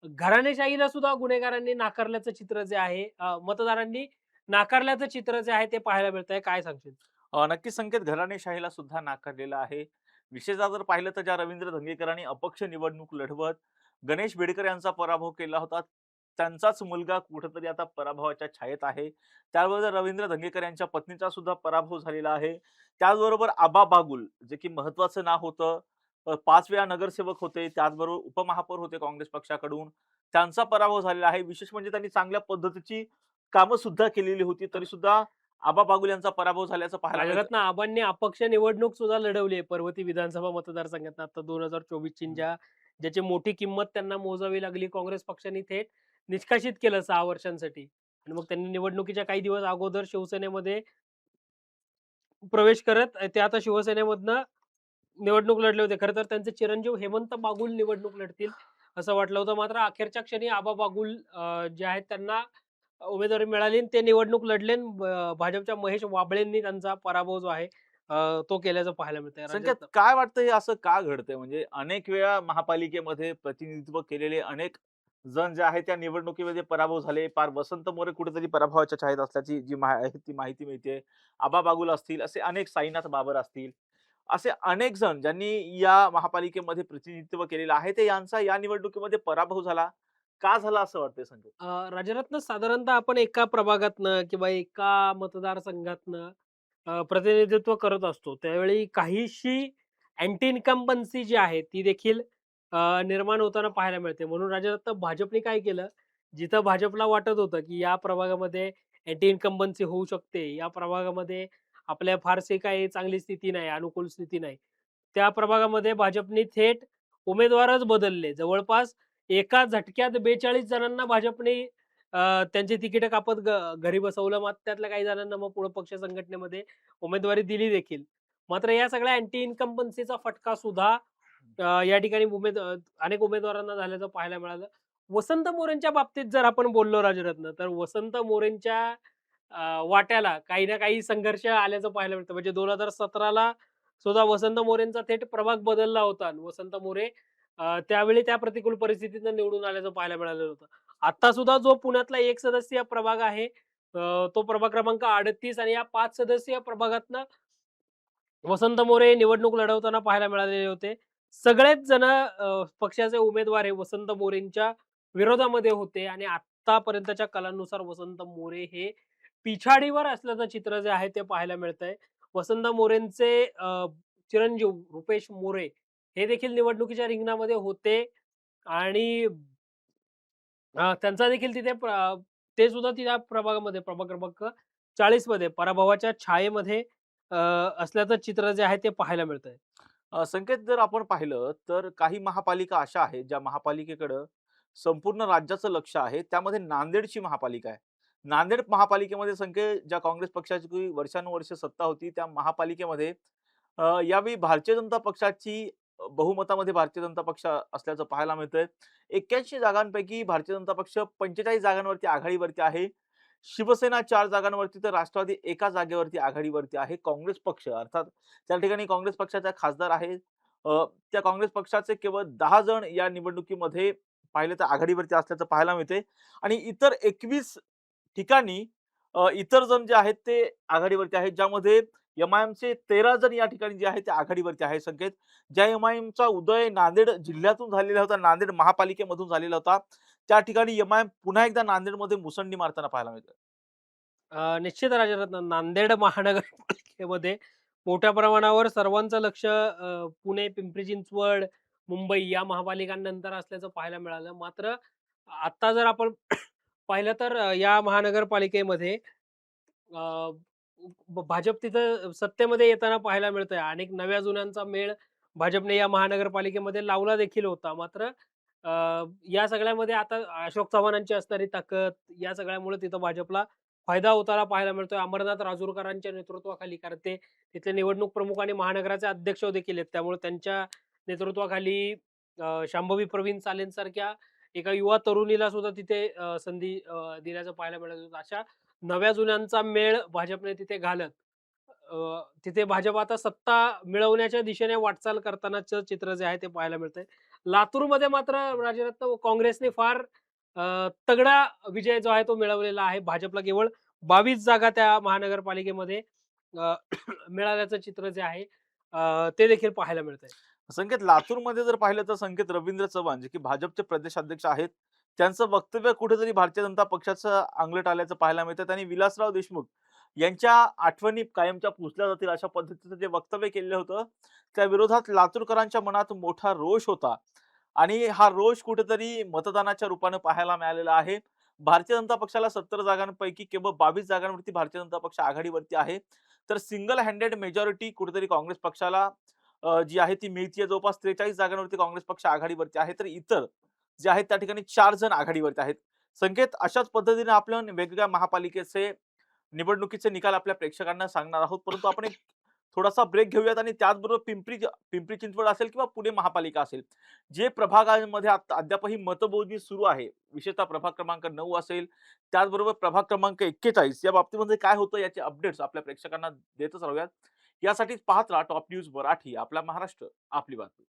घराणेशाहीला सुद्धा गुन्हेगारांनी नाकारल्याचं चित्र जे आहे मतदारांनी नाकारल्याचं चित्र जे आहे ते पाहायला मिळतंय. काय सांगशील? नक्कीच संकेत घराणेशाहीला सुद्धा नाकारलेला आहे. विशेषतः जर पाहिलं तर ज्या रवींद्र धंगेकरांनी अपक्ष निवडणूक लढवत गणेश बेडकर यांचा पराभव केला होता, त्यांचाच मुलगा कुठेतरी आता पराभवाच्या छायेत आहे. त्याबरोबर रवींद्र धंगेकर यांच्या पत्नीचा सुद्धा पराभव झालेला आहे. त्याचबरोबर आबा बागुल जे की महत्वाचं नाव होतं. 5 वेळा नगरसेवक होते, त्याचबरोबर उपमहापौर होते काँग्रेस पक्षाकडून. त्यांचा पराभव झालेला आहे. विशेष म्हणजे त्यांनी चांगल्या पद्धतीची कामं सुद्धा केलेली होती, तरी सुद्धा आबा बागुल यांचा पराभव झाल्याचं पाहायला मिळतं. राजरत्न आबांनी अपक्ष निवडणूक सुद्धा लढवली आहे पर्वती विधानसभा मतदारसंघात आता 2024 ज्याची मोठी किंमत त्यांना मोजावी लागली. काँग्रेस पक्षाने थेट निष्कासित केलं 6 वर्षांसाठी आणि मग त्यांनी निवडणुकीच्या काही दिवस अगोदर शिवसेनेमध्ये प्रवेश करत ते आता शिवसेनेमधनं निवडणूक लढले होते. खरं तर त्यांचे चिरंजीव हेमंत बागुल निवडणूक लढतील असं वाटलं होतं. मात्र अखेरच्या क्षणी आबा बागुल जे आहेत त्यांना उमेदवारी मिळाली आणि ते निवडणूक लढले आणि भाजपच्या महेश वाबळेंनी त्यांचा पराभव जो आहे तो केल्याचं पाहायला मिळतंय. संकेत काय वाटतं हे असं का घडतंय? म्हणजे अनेक वेळा महापालिकेमध्ये प्रतिनिधित्व केलेले अनेक जण जे आहेत त्या निवडणुकीमध्ये पराभव झाले. पार वसंत मोरे कुठेतरी पराभवाच्या छायेत असल्याची जी आहे ती माहिती मिळते. आबा बागुल असतील, असे अनेक साईनाथ बाबर असतील. असे अनेक जण ज्यांनी या महापालिकेमध्ये प्रतिनिधित्व केलेलं आहे, ते यांचा या निवडणुकीमध्ये पराभव झाला. का झाला असं वाटतंय संकेत? राजरत्न साधारणतः आपण एका प्रभागातनं किंवा एका मतदारसंघातनं प्रतिनिधित्व करत असतो. त्यावेळी काहीशी अँटी इन्कम्बन्सी जी आहे ती देखील निर्माण होताना पाहायला मिळते. म्हणून राजरत्न भाजपने काय केलं, जिथं भाजपला वाटत होतं, की या प्रभागामध्ये अँटी इन्कम्बन्सी होऊ शकते, या प्रभागामध्ये आपल्या फारसे काही चांगली स्थिती नाही, अनुकूल स्थिती नाही. त्या प्रभागामध्ये भाजपने थेट उमेदवारच बदलले. जवळपास एका झटक्यात 42 जणांना भाजपने त्यांची तिकीटं कापत घरी बसवलं. मात्र त्यातल्या काही जणांना मग पुढे पक्ष संघटनेमध्ये उमेदवारी दिली देखील. मात्र या सगळ्या अँटी इन्कम्बन्सीचा फटका सुद्धा या ठिकाणी अनेक उमेदवारांना झाल्याचं पाहायला मिळालं. वसंत मोरेंच्या बाबतीत जर आपण बोललो राजरत्न, तर वसंत मोरेंच्या वाट्याला काही ना काही संघर्ष आल्याचं पाहायला मिळतं. म्हणजे 2017 ला सुद्धा वसंत मोरेंचा थेट प्रभाग बदलला होता आणि वसंत मोरे त्यावेळी त्या प्रतिकूल परिस्थितीतनं निवडून आल्याचं पाहायला मिळालेलं होतं. आता सुद्धा जो पुण्यातला 1 सदस्यीय प्रभाग आहे, तो प्रभाग क्रमांक 38 आणि या 5 सदस्यीय प्रभागातनं वसंत मोरे निवडणूक लढवताना पाहायला मिळालेले होते. सगळेच जण पक्षाचे उमेदवार हे वसंत मोरेंच्या विरोधामध्ये होते आणि आतापर्यंतच्या कलांनुसार वसंत मोरे हे पिछाडीवर असल्याचं चित्र जे आहे ते पाहायला मिळतंय. वसंत मोरेंचे चिरंजीव रुपेश मोरे हे देखील निवडणुकीच्या रिंगणामध्ये होते आणि त्यांचा देखील तिथे ते सुद्धा त्या प्रभागामध्ये प्रभाग क्रमांक 40 मध्ये पराभवाच्या छायेमध्ये असल्याचं चित्र जे आहे ते पाहायला मिळतंय. संकेत जर आपण पाहिलं तर काही महापालिका अशा आहेत ज्या महापालिकेकडं संपूर्ण राज्याचं लक्ष आहे. त्यामध्ये नांदेडची महापालिका आहे. नांदेड महापालिकेमध्ये संकेत ज्या काँग्रेस पक्षाची वर्षानुवर्षे सत्ता होती त्या महापालिकेमध्ये यावेळी भारतीय जनता पक्षाची बहुमतामध्ये भारतीय जनता पक्ष असल्याचं पाहायला मिळतंय. 81 जागांपैकी भारतीय जनता पक्ष 45 जागांवरती आघाडीवरती आहे. शिवसेना 4 जागांवरती तर राष्ट्रवादी एका जागेवरती आघाडीवरती आहे. काँग्रेस पक्ष अर्थात त्या ठिकाणी काँग्रेस पक्षाचा खासदार आहे. त्या काँग्रेस पक्षाचे केवळ 10 जण या निवडणुकीमध्ये पाहिलं तर आघाडीवरती असल्याचं पाहायला मिळते आणि इतर 21 ठिकाणी इतर जण जे आहेत ते आघाडीवरती आहेत. ज्यामध्ये एम-आय-एमचे 13 जण या ठिकाणी जे आहेत ते आघाडीवरती आहे संकेत. ज्या एम-आय-एमचा उदय नांदेड जिल्ह्यातून झालेला होता, नांदेड महापालिकेमधून झालेला होता. त्या ठिकाणी एम-आय-एम पुन्हा एकदा नांदेडमध्ये मुसंडी मारताना पाहायला मिळतं. निश्चित राजरत्न नांदेड महानगरपालिकेमध्ये मोठ्या प्रमाणावर सर्वांचं लक्ष पुणे, पिंपरी चिंचवड, मुंबई या महापालिकांनंतर असल्याचं पाहायला मिळालं. मात्र आता जर आपण पाहिलं तर या महानगरपालिकेमध्ये अ, भाजप तिथं सत्तेमध्ये येताना पाहायला मिळतंय. अनेक नव्या जुन्यांचा मेळ भाजपने या महानगरपालिकेमध्ये लावला देखील होता. मात्र अ, या सगळ्यामध्ये आता अशोक चव्हाणांची असणारी ताकद या सगळ्यामुळे तिथं भाजपला फायदा होताना पाहायला मिळतोय. अमरनाथ राजूरकरांच्या नेतृत्वाखाली, कारण ते तिथले निवडणूक प्रमुख आणि महानगराचे अध्यक्ष देखील आहेत. त्यामुळे त्यांच्या नेतृत्वाखाली शांभवी प्रवीण सालेंसारख्या एका युवा तरुणीला सुद्धा तिथे संधी दिल्याचं पाहायला मिळत होतं. अशा नव्या जुन्यांचा मेळ भाजपने तिथे घालत तिथे भाजप आता सत्ता मिळवण्याच्या दिशेने वाटचाल करतानाचं चित्र जे आहे ते पाहायला मिळतंय. लातूरमध्ये मात्र राजरत्न काँग्रेसने फार तगडा विजय जो आहे तो मिळवलेला आहे. भाजपला केवळ 22 जागा त्या महानगरपालिकेमध्ये अ, मिळाल्याचं चित्र जे आहे ते देखील पाहायला मिळतंय. संकेत लातूरमध्ये जर पाहिलं तर संकेत रवींद्र चव्हाण जे की भाजपचे प्रदेशाध्यक्ष आहेत. त्यांचं वक्तव्य कुठेतरी भारतीय जनता पक्षाचं अंगलट आल्याचं पाहायला मिळतं. त्यांनी विलासराव देशमुख यांच्या आठवणी कायमच्या पुसल्या जातील अशा पद्धतीचं जे वक्तव्य केलेलं होतं. त्या विरोधात लातूरकरांच्या मनात मोठा रोष होता आणि हा रोष कुठेतरी मतदानाच्या रूपाने पाहायला मिळालेला आहे. भारतीय जनता पक्षाला 70 जागांपैकी केवळ 22 जागांवरती भारतीय जनता पक्ष आघाडीवरती आहे. तर सिंगल हँडेड मेजॉरिटी कुठेतरी काँग्रेस पक्षाला जी आहे ती मिळतीये. जवळपास 43 जागांवरती काँग्रेस पक्ष आघाडीवरती आहे. तर इतर जे आहेत त्या ठिकाणी 4 जण आघाडीवरती आहेत. संकेत अशाच पद्धतीने आपण वेगवेगळ्या महापालिकेचे निवडणुकीचे निकाल आपल्या प्रेक्षकांना सांगणार आहोत. परंतु आपण एक थोडासा ब्रेक घेऊयात आणि त्याचबरोबर पिंपरी चिंचवड असेल किंवा पुणे महापालिका असेल, जे प्रभागांमध्ये अद्यापही मतमोजणी सुरू आहे. विशेषतः प्रभाग क्रमांक 9 असेल, त्याचबरोबर प्रभाग क्रमांक 41 या बाबतीमध्ये काय होतं याचे अपडेट्स आपल्या प्रेक्षकांना देतच राहूयात. यासाठीच पाहत राहा टॉप न्यूज मराठी. आपला महाराष्ट्र, आपली बातमी.